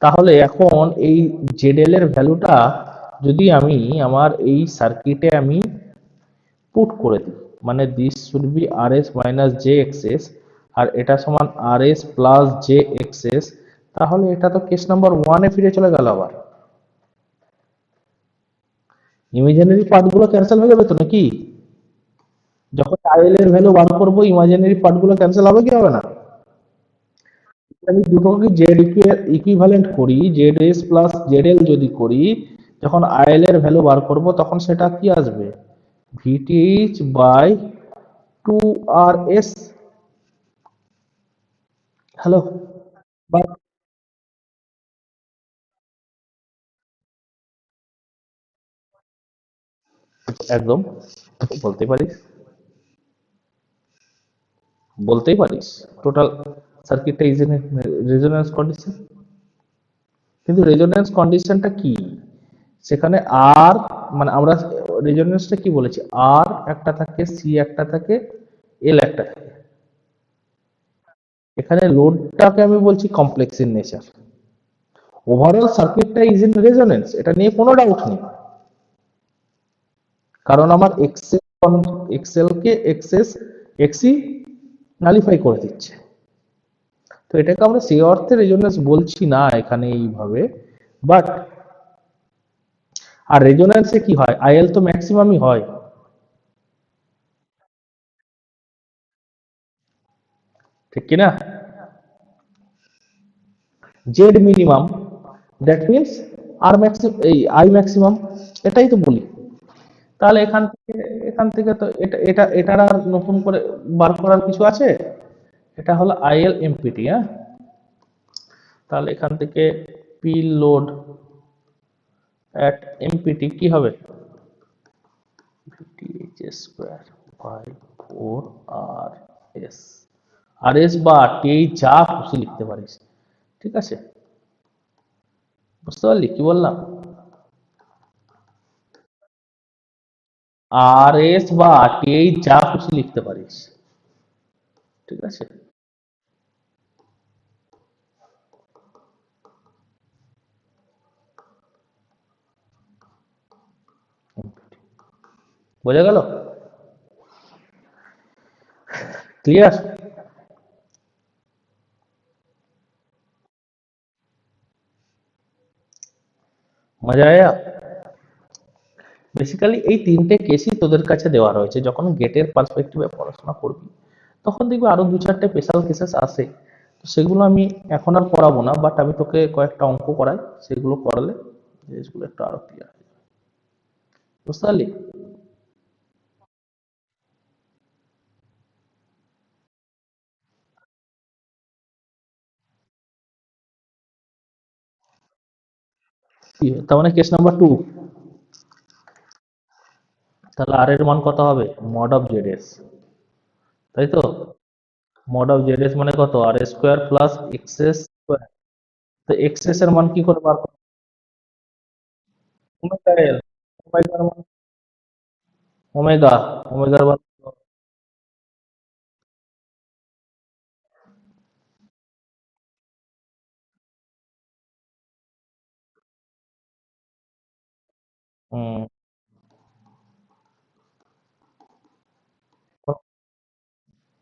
তাহলে এখন এই জেডএল এর ভ্যালুটা যদি আমি আমার এই সার্কিটে আমি পুট করে দিই, মানে this should be R S minus J XS, আর এটা সমান R S plus J XS, তাহলে এটা তো কেস নাম্বার 1-এ ফিরে চলে গেল আবার। ইমাজিনারি পার্টগুলো ক্যান্সেল হয়ে যাবে তো নাকি? যখন আইএল এর ভ্যালু বার করবো, ইমাজিনারি পার্টগুলো ক্যান্সেল হবে কি হবে না? আমি দুটোকে জেড ইকুইভ্যালেন্ট করি, জেড এস প্লাস জেড এল যদি করি, যখন আইএল এর ভ্যালু বার করব তখন সেটা কি আসবে, VTH by 2 R S. Hello? বা একদম বলতে পারিস, বলতেই পারিস টোটাল সার্কিটটা ইজ ইন রেজোন্যান্স কন্ডিশন। কিন্তু রেজোন্যান্স কন্ডিশনটা কি, সেখানে আর মানে আমরা রেজোনেন্সটা কি বলেছি, আর একটা থাকে, সি একটা থাকে, এল একটা থাকে। এখানে লোডটাকে আমি বলছি কমপ্লেক্স ইন নেচার। ওভারঅল সার্কিটটা ইজ ইন রেজোনেন্স, এটা নিয়ে কোনো ডাউট নেই, কারণ আমার এক্সেল কে এক্সএস এক্সি নালিফাই করে দিচ্ছে। তো এটাকে আমরা সেই অর্থে রেজোনেন্স বলছি না এখানে এইভাবে। বাট আর রেজোনেন্সে কি হয়, আইএল তো ম্যাক্সিমামই হয়, ঠিক কি না? জেড মিনিমাম, দ্যাট মিনস আর ম্যাক্সিমাম, এই আই ম্যাক্সিমাম, এটাই তো বলি। তাহলে এখান থেকে তো এটার আর নতুন করে বার করার কিছু আছে? এটা হলো আইএল এমপিটি, হ্যাঁ। তাহলে এখান থেকে পি লোড অ্যাট এমপিটি কি হবে, VTH square by 4 R S. R S বা টি যা খুশি লিখতে পারিস, ঠিক আছে? বুঝতে পারলি কি বললাম? আর এস বা টি যা খুশি লিখতে পারিস, ঠিক আছে? বোঝা গেল? क्लियर? मजा आया? বেসিক্যালি এই তিনটে কেসই তোদের কাছে দেওয়া রয়েছে, যখন গেটের পার্সপেক্টিভে পড়াশোনা করবি তখন দেখবি আরো দু চারটে স্পেশাল কেসেস আসে। তো সেগুলো আমি এখন আর পড়াবো না, বাট আমি তোকে কয়েকটা অঙ্ক করাই, সেগুলো করালে জিনিসগুলো একটু আরো ক্লিয়ার। বুঝতে পারলি? তার মানে কেস নাম্বার 2, তাহলে আর এর মান কত হবে, মড অফ জেড এস, তাই তো? মড অফ জেড এস মানে কত, R square plus X S square. তো এক্স এস এর মান কি করে বার করবো, ওমেগা এল, ওমেগার মান, ওমেগা, ওমেগার মান কত? হুম,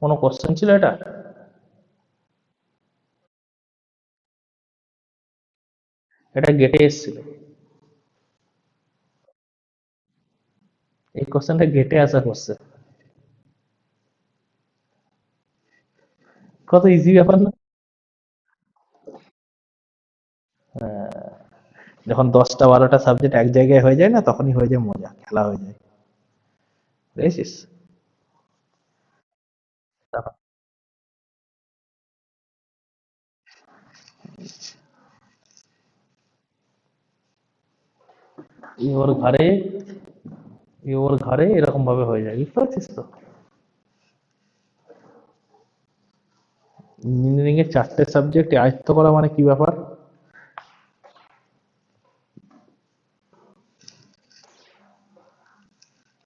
কোনো কোশ্চেন ছিল এটা? এটা গেটে এসেছিল, এই কোশ্চেনটা গেটে আসা কোশ্চেন। কত ইজি ব্যাপার না? যখন 10টা 12টা সাবজেক্ট এক জায়গায় হয়ে যায় না, তখনই হয়ে যায় মজা, খেলা হয়ে যায়, বুঝেছিস? এই ওর ঘরে, এই ওর ঘরে এরকম ভাবে হয়ে যায়, বুঝতে পারছিস তো? ইঞ্জিনিয়ারিং এর 4টে সাবজেক্ট আয়ত্ত করা মানে কি ব্যাপার?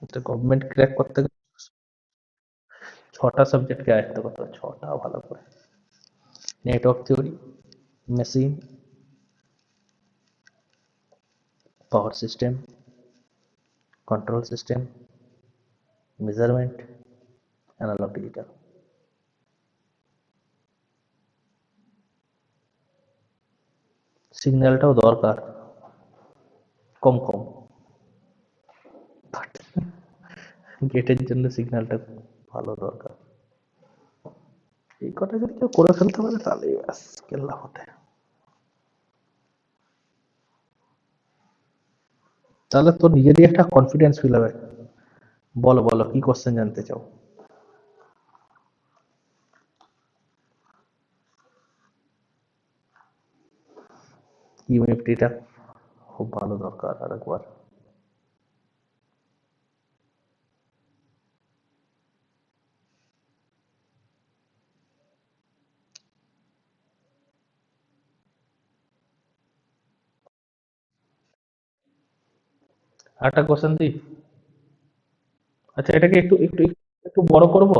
একটা গভর্নমেন্ট ক্র্যাক করতে গেলে 6টা সাবজেক্টকে আয়ত্ত করতে হবে, 6টা ভালো করে। Network theory, machine, power system, control system, measurement, analog digital. সিগন্যালটাও দরকার, কম কম, বাট গেটের জন্য সিগন্যালটা ভালো দরকার। এই কটা যদি কেউ করে ফেলতে পারে তাহলে ব্যাস কেল্লা হতে। তাহলে তোর নিজেরই একটা কনফিডেন্স ফিল হবে। বলো বলো, কি কোশ্চেন জানতে চাও? ইউএফটিটা খুব ভালো দরকার আরেকবার। আরেকটা কোশ্চেন দিই। আচ্ছা, এটাকে একটু একটু একটু বড় করব।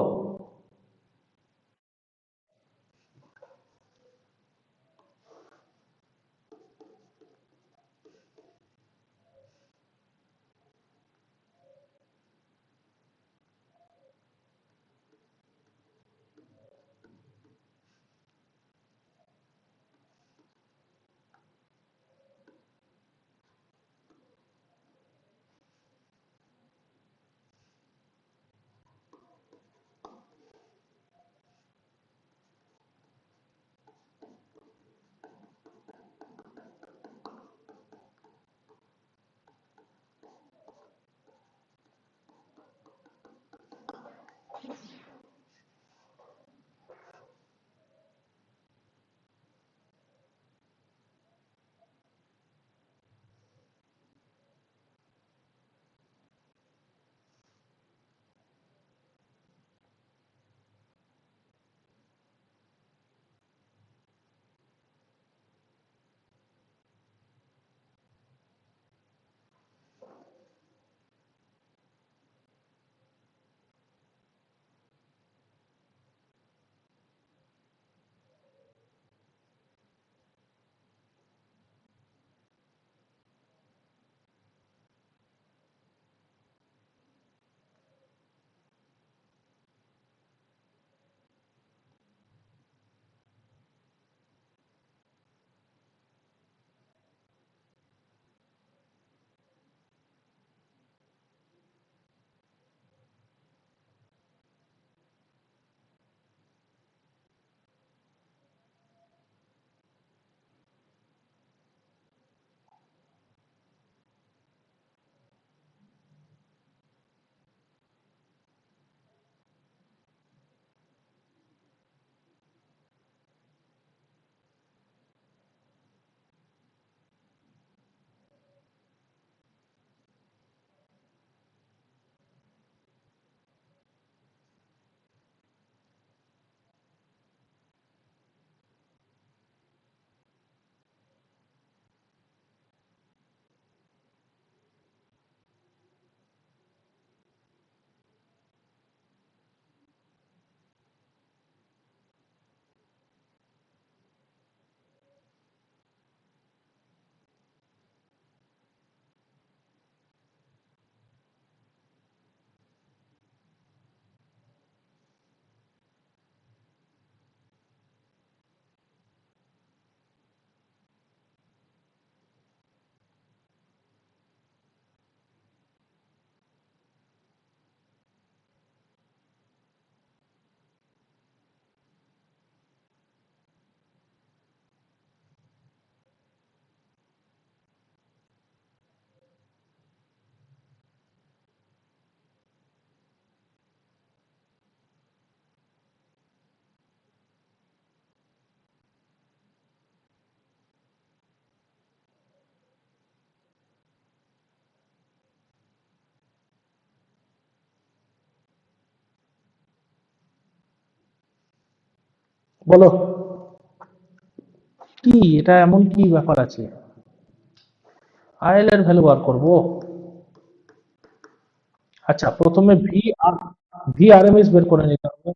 বলো, কি এটা এমন কি ব্যাপার আছে? আইএল এর ভ্যালু বার করব। আচ্ছা, প্রথমে ভিআরএমএস বের করে নিতে হবে।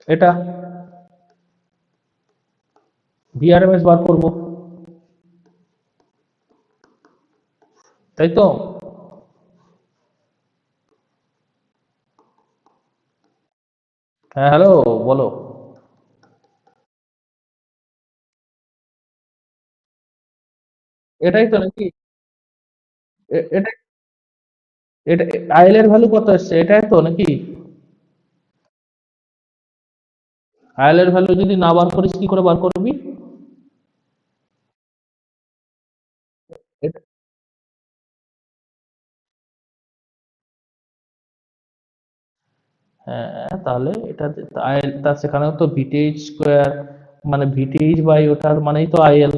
এটা ভিআরএমএস বার করব, তাই তো? হ্যাঁ, হ্যালো, বলো। এটাই তো নাকি? এটা এটা আইএল এর ভ্যালু কত এসছে, এটাই তো নাকি? আইএল এর ভ্যালু যদি না বার করিস, কি করে বার করবি? এটা- হ্যাঁ, তাহলে এটা আইএল, তা সেখানেও তো ভিটিএইচ স্কোয়ার, মানে ভিটিএইচ বাই ওটার মানেই তো আইএল।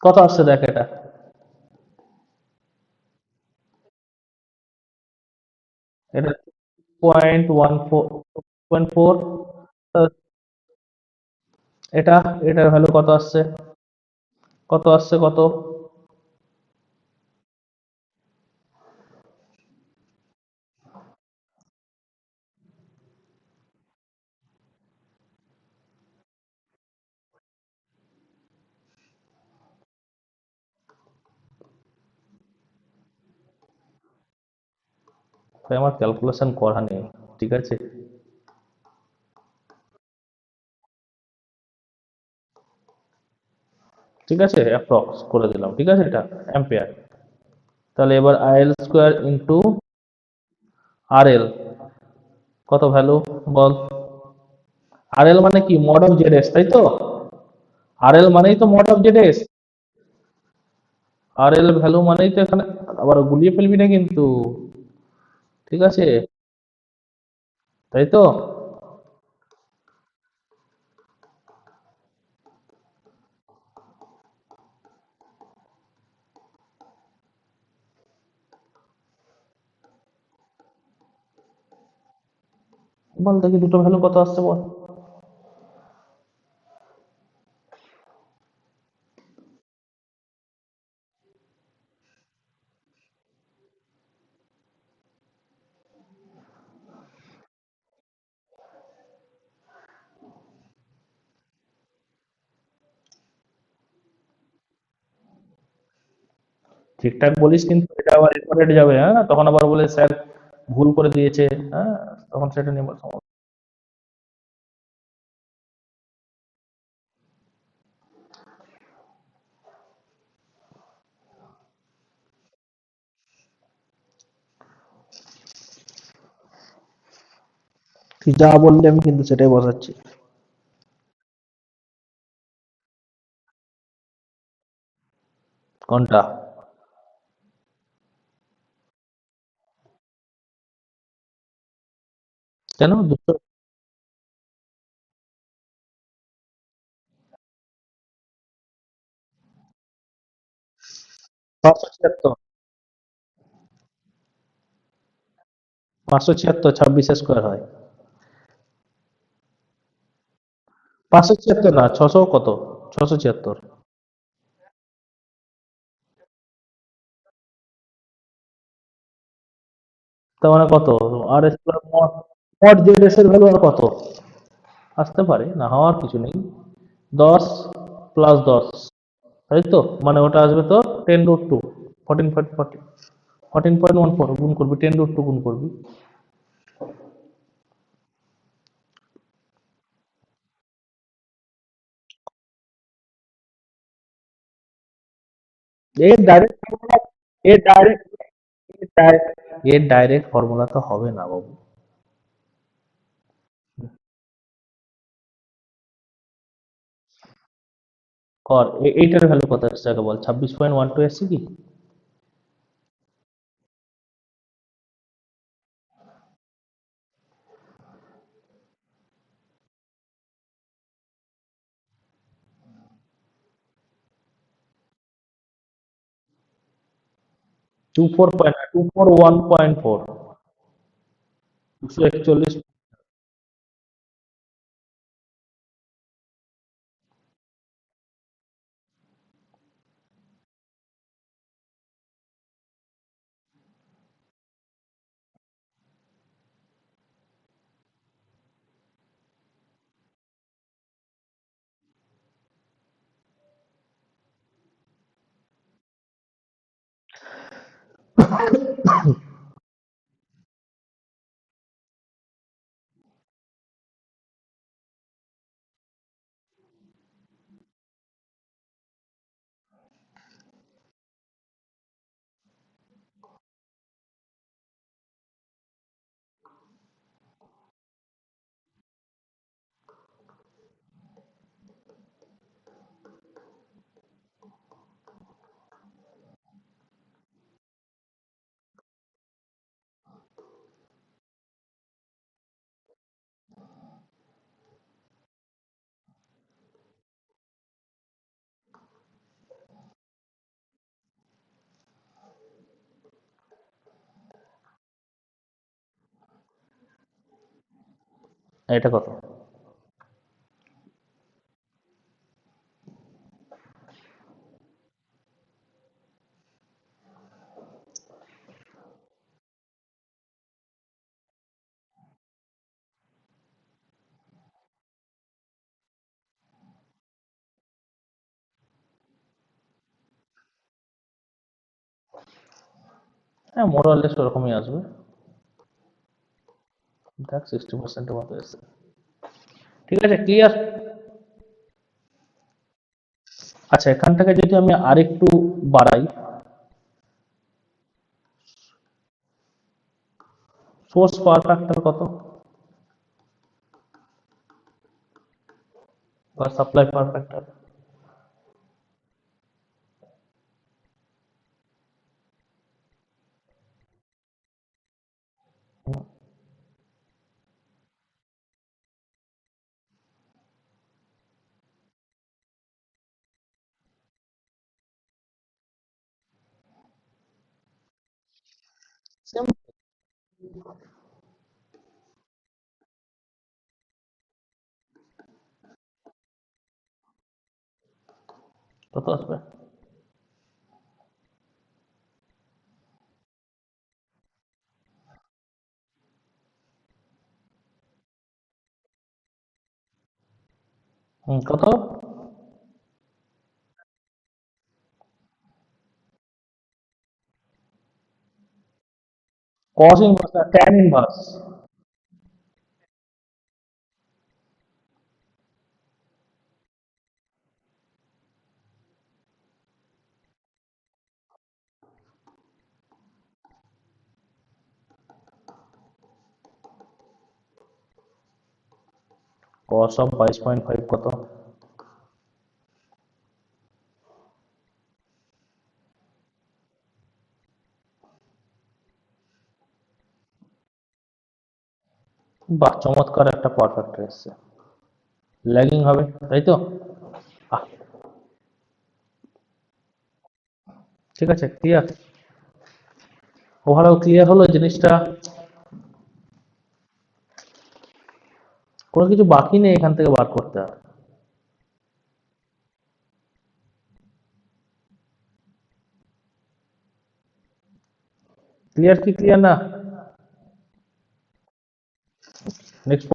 কত আসছে দেখ এটা। এটা 0.14, 0.4। এটা এটার ভ্যালু কত আসছে? কত আসছে কত? ভাই আমার ক্যালকুলেশন করা নেই, ঠিক আছে? ঠিক আছে, অ্যাপ্রক্স করে দিলাম, ঠিক আছে, এটা অ্যাম্পিয়ার। তাহলে এবার আইএল স্কোয়ার ইন্টু আরএল, কত ভ্যালু বল? আরএল মানে কি? মড অফ জেড এস, তাই তো? আরএল মানেই তো mod of Z S. RL value মানেই তো এখানে, আবার গুলিয়ে ফেলবি না কিন্তু, ঠিক আছে? তাই তো? বল দেখি দুটো ভ্যালু কত আসছে বল। ঠিকঠাক বলিস কিন্তু এটা আবার রেকর্ডেড যাবে, হ্যাঁ, তখন আবার বলে স্যার ভুল করে দিয়েছে, হ্যাঁ, তখন সেটা নিয়ে আবার সমস্যা। তুই যা বললি আমি কিন্তু সেটাই বসাচ্ছি। কোনটা? কেন 576? 576 26 স্কোয়ার হয়। 576 না, 600 কত, 676। তার মানে কত? R square mod, mod Z S এর ভ্যালু আর কত আসতে পারে? না হওয়ার কিছু নেই, 10 প্লাস 10, তাই তো? মানে ওটা আসবে তো 10√2, 14.40, 14.14 গুণ করবি, 10√2 গুণ করবি। এর ডাইরেক্ট, এর ডাইরেক্ট, এর ডাইরেক্ট ফর্মুলা তো হবে না বাবু। কর, এইটার ভ্যালু কত আসছে আগে বল, 26.12 এসছে কি? 241.4, 241। এটা কত? হ্যাঁ, মোরালেস ওরকমই আসবে। দেখ 60% মতো এসছে। ঠিক আছে, ক্লিয়ার। আচ্ছা, এখানটাকে যদি আমি আরেকটু বাড়াই, সোর্স পাওয়ার ফ্যাক্টর কত বা সাপ্লাই পাওয়ার ফ্যাক্টর? সেম। কত আসবে? কত? cos ইনভার্স না tan ইনভার্স? cos অফ 22.5 কত? বাহ, চমৎকার একটা পাওয়ার ফ্যাক্টর এসছে। ল্যাগিং হবে, তাই তো? আহ, ঠিক আছে, ক্লিয়ার। ওভারঅল ক্লিয়ার হলো জিনিসটা। কোনো কিছু বাকি নেই এখান থেকে বার করতে হবে। ক্লিয়ার কি ক্লিয়ার না? Next.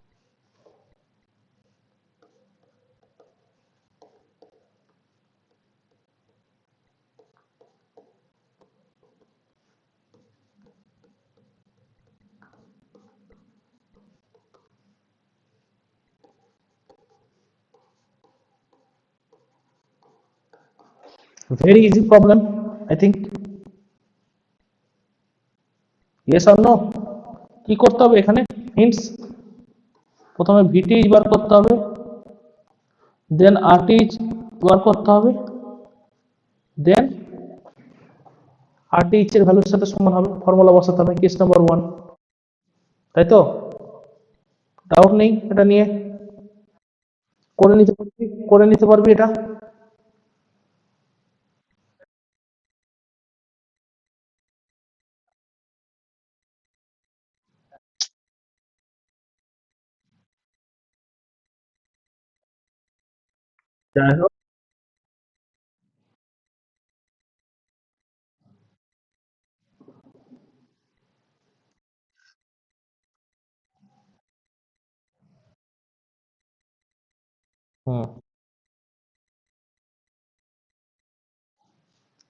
Very easy problem, I think. Yes or no? কি করতে হবে এখানে? হিন্টস। প্রথমে ভিটিএইচ বার করতে হবে, দেন আরটিএইচ বার করতে হবে, দেন আরটিএইচ এর ভ্যালুর সাথে সমান হবে, ফর্মুলা বসাতে হবে, কেস নাম্বার 1। তাই তো? ডাউট নেই এটা নিয়ে? করে নিতে পারবি এটা? যাই হোক। হুম।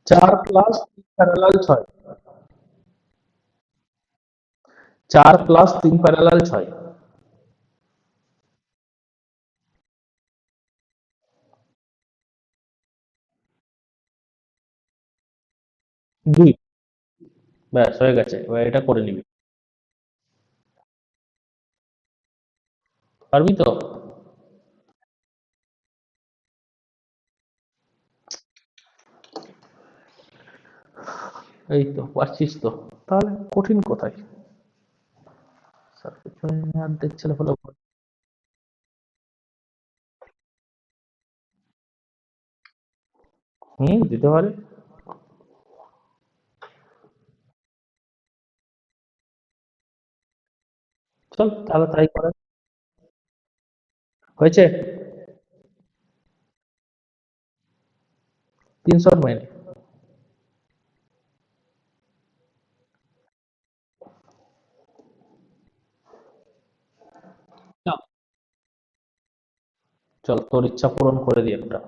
4 + 3 প্যারালাল 6। 4 + 3 প্যারালাল 6। 2। ব্যাস হয়ে গেছে, এবার এটা করে নিবি। পারবি তো? এই তো পারছিস তো। তাহলে কঠিন কোথায়? স্যার পেছনে অর্ধেক ছেলে হলো। দিতে পারে। চল তাহলে তাই করে। হয়েছে। 300 মাইল। চল তোর ইচ্ছা পূরণ করে দিই একটা।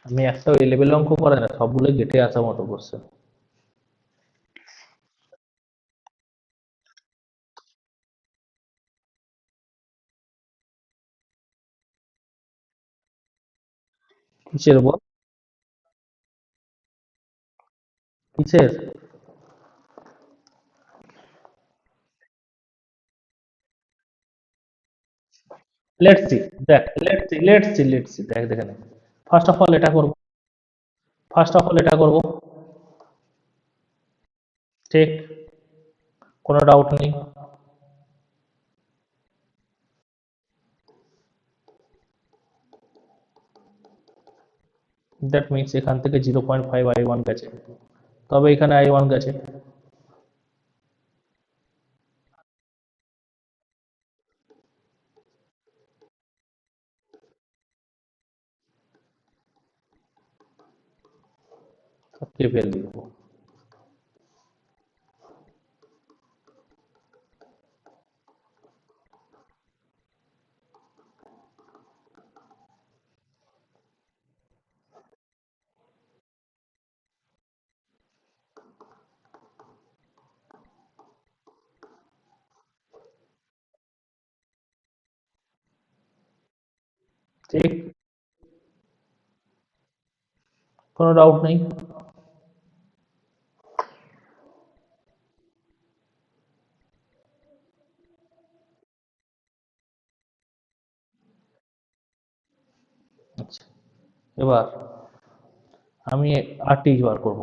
আমি একটা ওই লেভেল অঙ্ক করে না, সবগুলো গেটে আসা মতো কোশ্চেন। কিসের উপর? কিসের? Let's see. দেখ, লেটস সি দেখ, দেখে নে। ফার্স্ট অফ অল এটা করব। ফার্স্ট অফ অল এটা করব। ঠিক, কোনো ডাউট নেই। দ্যাট মিনস এখান থেকে 0.5 I1 গেছে, তবে এখানে I1 গেছে। সবকে ফেল লিখবো। ঠিক, কোনো ডাউট নেই। আচ্ছা, এবার আমি আরটি বার করব।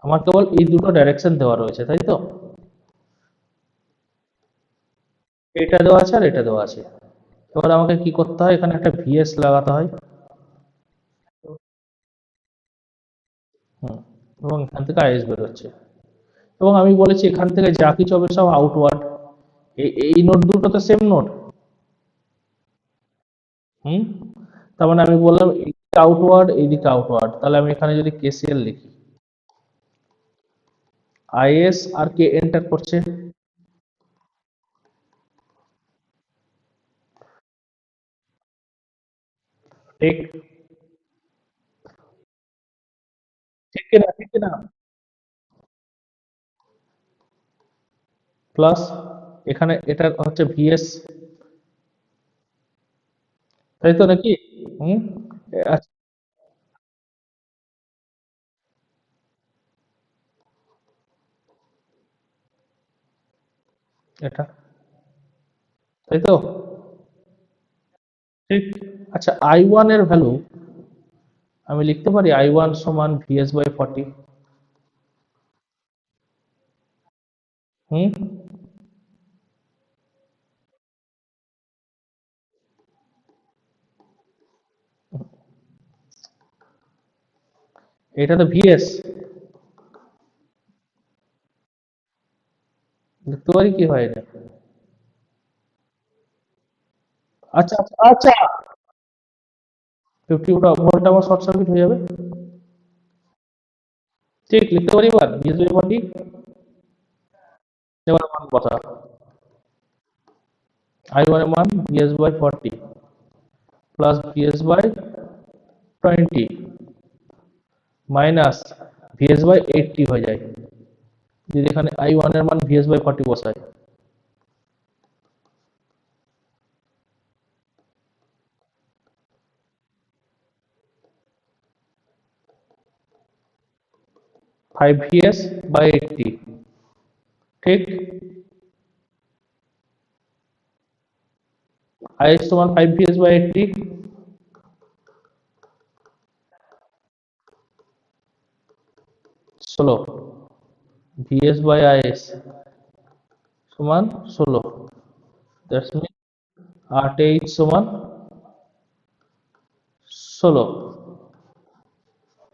আমার কেবল এই দুটো ডাইরেকশন দেওয়া রয়েছে, তাই তো? এটা দেওয়া আছে আর এটা দেওয়া আছে। এবার আমাকে কি করতে হয়, এখানে একটা ভিএস লাগাতে হয়। হুম, এবং এখান থেকে আইএস বেরোচ্ছে। এবং আমি বলেছি এখান থেকে যা কিছু হবে সব আউটওয়ার্ড। এই নোট দুটো তো সেম নোট। হুম, তার মানে আমি বললাম এইদিকে আউটওয়ার্ড, এইদিকে আউটওয়ার্ড, তাহলে আমি এখানে যদি কেসিএল লিখি, আইএস আর কে এন্টার করছে। ঠিক, ঠিক কিনা, ঠিক কিনা? প্লাস এখানে এটা হচ্ছে ভিএস, তাই তো নাকি? হুম, আচ্ছা, এটা, তাই তো? ঠিক। আচ্ছা, I1 এর ভ্যালু আমি লিখতে পারি I1 সমান VS/40। হুম, এটা তো ভিএস, লিখতে পারি কি হয় এটা। আচ্ছা আচ্ছা আচ্ছা, 50 ভোল্ট আমার শর্ট সার্কিট হয়ে যাবে। ঠিক, লিখতে পারি এবার VS/40। এবার মান কথা, I1 এর মান VS/40 plus VS/20 minus VS/80 হয়ে যায় যদি এখানে I1 এর মান VS/40 বসাই। 5 VS/80। ঠিক, IS সমান 5 VS/80, 16 VS/IS সমান 16। দ্যাটস মিন 8H সমান 16।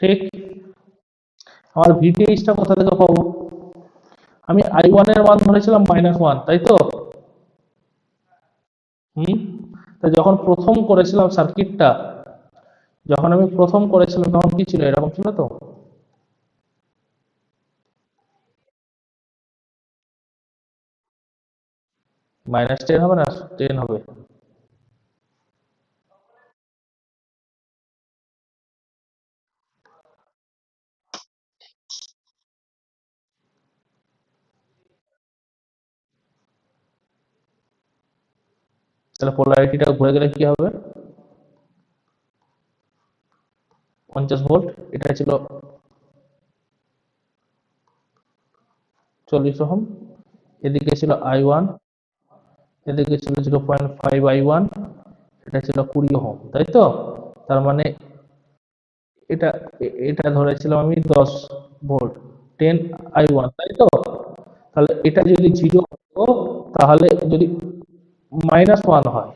ঠিক, আমার VTH টা কোথা থেকে পাবো? আমি I1 এর মান ধরেছিলাম -1, তাই তো? হুম, তো যখন প্রথম করেছিলাম সার্কিটটা, যখন আমি প্রথম করেছিলাম তখন কি ছিল, এরকম ছিল তো? -10 হবে না 10 হবে? তাহলে পোলারিটিটা ঘুরে গেলে কি হবে? 50 ভোল্ট, এটা ছিল 40 ওহম, এদিকে ছিল I1, এদিকে ছিল 0.5 I1, এটা ছিল 20 ওহম, তাই তো? তার মানে এটা এটা ধরেছিলাম আমি 10 ভোল্ট, 10 I1, তাই তো? তাহলে এটা যদি জিরো হতো, তাহলে যদি -1 হয়,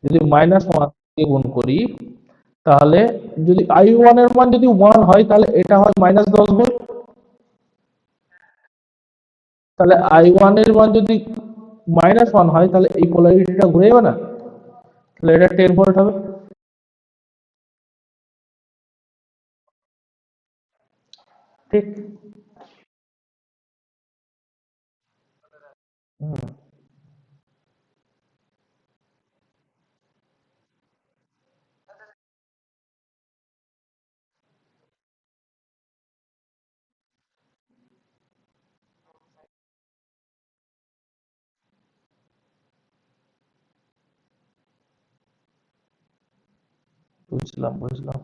যদি -1 দিয়ে গুণ করি, তাহলে যদি I1 এর মান যদি 1 হয়, তাহলে এটা হয় -10 ভোল্ট। তাহলে I1 এর মান যদি -1 হয়, তাহলে এই পোলারিটিটা ঘুরে যাবে না, তাহলে এটা 10 ভোল্ট হবে। ঠিক। হুম, বুঝলাম বুঝলাম।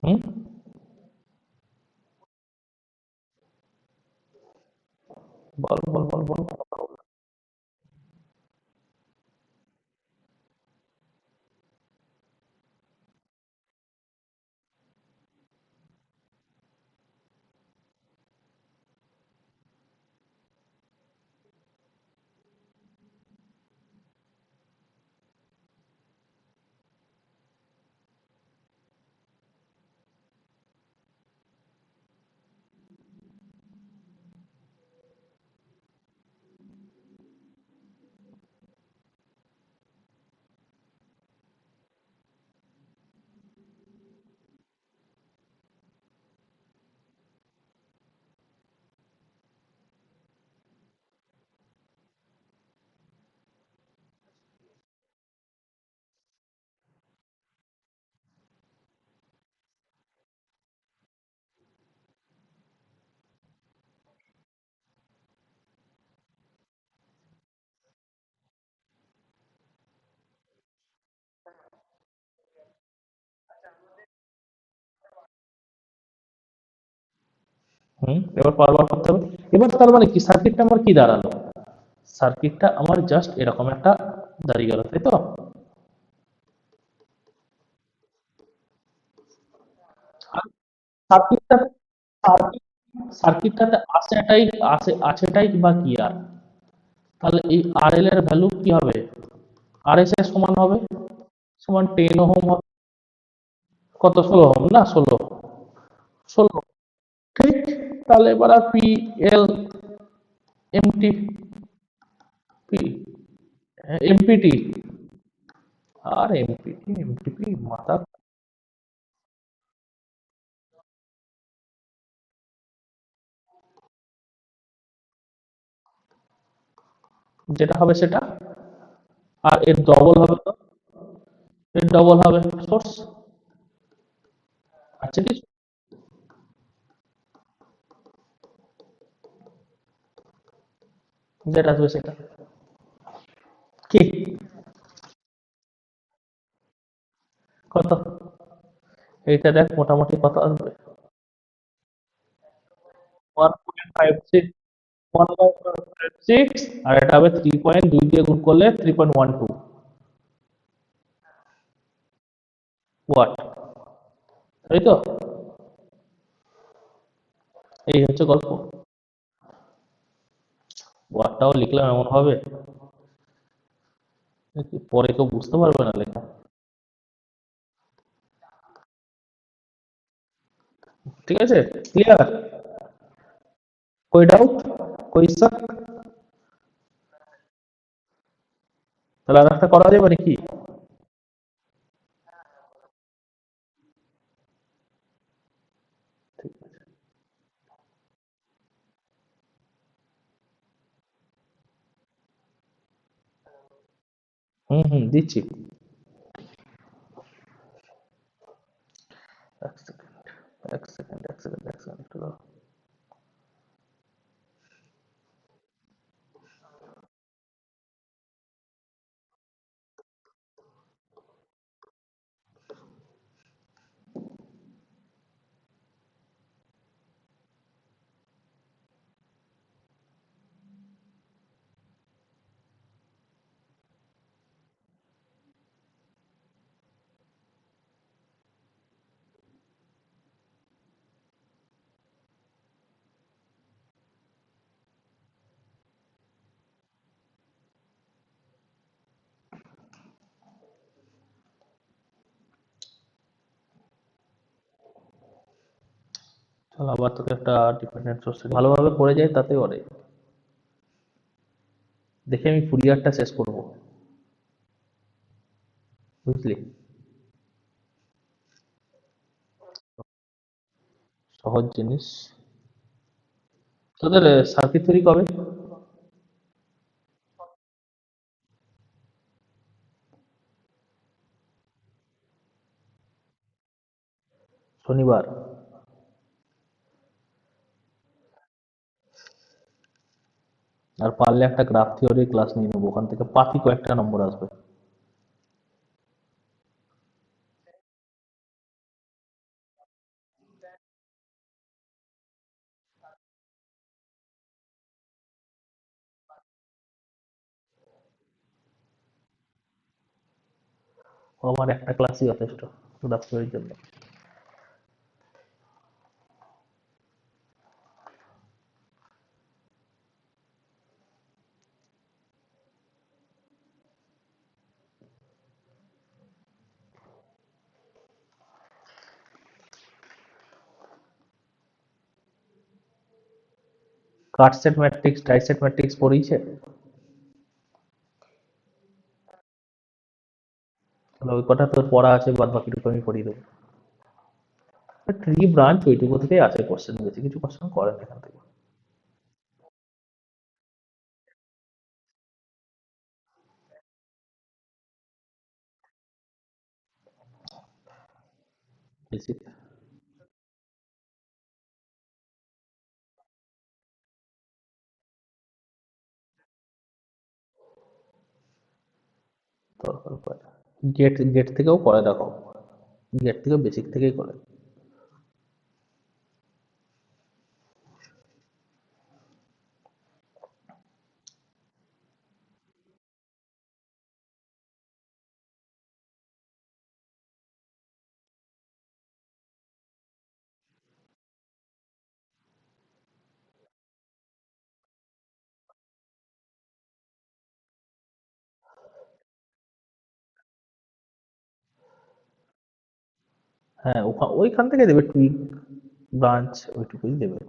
হুম, বল বল বল বল। হুম, এবার পাওয়ার বার করতে হবে। এবার তার মানে কি, সার্কিটটা আমার কি দাঁড়ালো? সার্কিটটা আমার জাস্ট এরকম একটা দাঁড়িয়ে গেল, তাই তো? আর সার্কিটটা সার্কিট সার্কিটটাতে আছেটাই বা কি আর? তাহলে এই RL এর ভ্যালু কি হবে? RS এর সমান হবে, সমান 10 ওহম হবে। কত, 16 ওহম না, 16, ঠিক। তাহলে এবার আর পি এমপিটি, আর এমপিপি মাথা, যেটা হবে সেটা, আর এর ডবল হবে তো, এর ডবল হবে সোর্স। আচ্ছা কি, যেটা আসবে সেটা কি, কত? এইটা দেখ মোটামুটি কত আসবে? 1.56 1/6 আর এটা হবে 3.2 দিয়ে গুণ করলে 3.12 ওয়াট, তাই তো? এই হচ্ছে গল্প। ওয়াটটাও লিখলাম এমন ভাবে পরে কেউ বুঝতে পারবে না লেখা। ঠিক আছে, ক্লিয়ার? कोई डाउट, कोई शक? তাহলে আর একটা করা যাবে নাকি? ঠিক আছে। হুম হুম, দিচ্ছি। এক সেকেন্ড, এক সেকেন্ড, এক সেকেন্ড, এক সেকেন্ড, একটু দাঁড়াও। চল আবার তোকে একটা ডিপেন্ডেন্ট সোর্স ভালোভাবে পড়ে যায় তাতে অনেক। দেখে আমি ফুরিয়ারটা শেষ করব, বুঝলি? সহজ জিনিস। তোদের সার্কিট থিওরি কবে? শনিবার। আর পারলে একটা গ্রাফ থিওরি ক্লাস নিয়ে নেবো, ওখান থেকে পাতি কয়েকটা নম্বর আসবে। ও আমার একটা ক্লাসই যথেষ্ট গ্রাফ থিওরির জন্য। কাট সেট ম্যাট্রিক্স, ডাইসেট ম্যাট্রিক্স পড়েইছে? তাহলে ওই কটা তোর পড়া আছে, বাদ বাকিটুকু আমি পড়িয়ে দেবো। ট্রি ব্রাঞ্চ ওইটুকু থেকেই আছে কোশ্চেন, বেশি কিছু কোশ্চেন করে না এখান থেকে। বেশি দরকার পড়ে না। গেট গেট থেকেও করে দেখো, গেট থেকে বেসিক থেকেই করে। হ্যাঁ, ওইখান থেকে দেবে টুইক, ব্রাঞ্চ ওইটুকুই দেবে,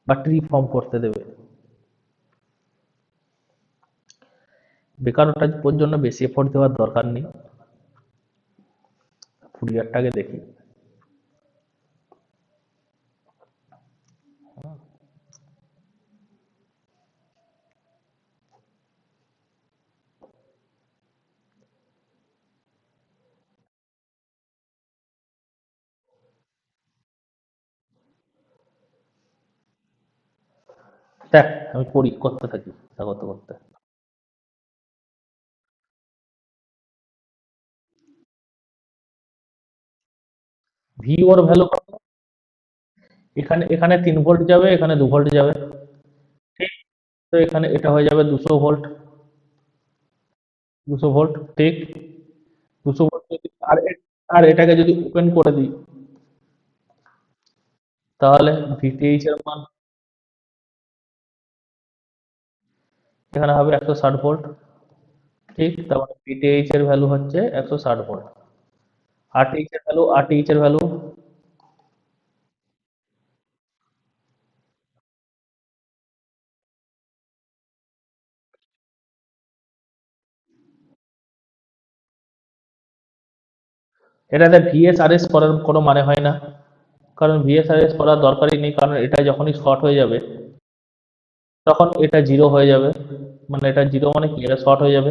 বা ট্রি ফর্ম করতে দেবে। বেকার ওটার জন্য বেশি এফোর্ট দেওয়ার দরকার নেই, ফুরিয়ারটাকে দেখি। দেখ, আমি পড়ি করতে থাকি, তা করতে করতে। ভি ওর ভ্যালু, এখানে এখানে 3 ভোল্ট যাবে, এখানে 2 ভোল্ট যাবে। তো এখানে এটা হয়ে যাবে 200 ভোল্ট। 200 ভোল্ট, ঠিক। 200 ভোল্ট যদি আর এটাকে যদি ওপেন করে দিই, তাহলে ভিটিএইচ এর মান এখানে হবে 160 ভোল্ট, ঠিক। তার মানে ভিটিএইচ এর ভ্যালু হচ্ছে 160 ভোল্ট। আরটিএইচ এর ভ্যালু এটাতে ভিএসআরএস করার কোনো মানে হয় না, কারণ ভিএসআরএস করার দরকারই নেই, কারণ এটা যখনই শর্ট হয়ে যাবে তখন এটা জিরো হয়ে যাবে। মানে এটা জিরো মানে কি, এটা শর্ট হয়ে যাবে,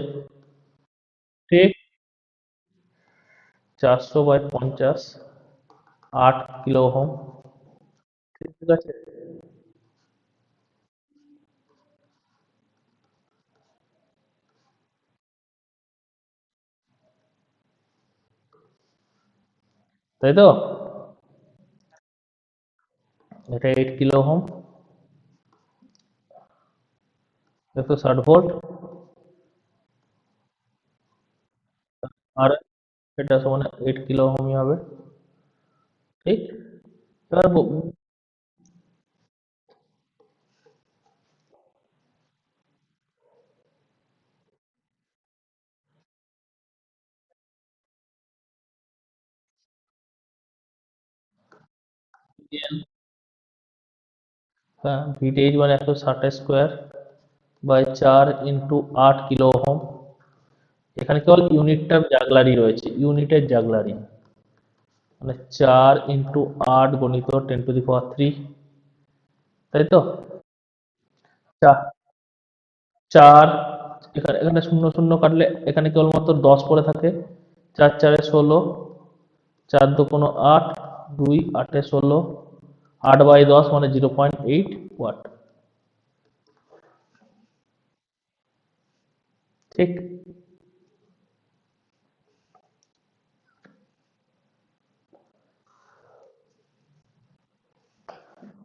ঠিক। 400/50, 8 কিলো ওহম, ঠিক আছে। তাই তো, এটা 8 কিলো ওহম, 160 ভোল্ট, আর এটা সমান 8 কিলো ওহমই হবে, ঠিক। এবার হ্যাঁ, ভিটিএইচ মানে 160 স্কোয়ার/4 × 8 কিলো ওহম। এখানে কেবল ইউনিটটার জাগলারি রয়েছে, ইউনিটের জাগলারি, মানে 4 × 8 গুণিত 10⁻³ তাই তো। চা- 4, এখানে এখানে শূন্য শূন্য কাটলে এখানে কেবলমাত্র 10 পড়ে থাকে। 4×4 = 16, 4×2 = 8, 2 × 8 = 16, 8/10 মানে 0.8 ওয়াট, ঠিক।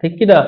ঠিক কি না?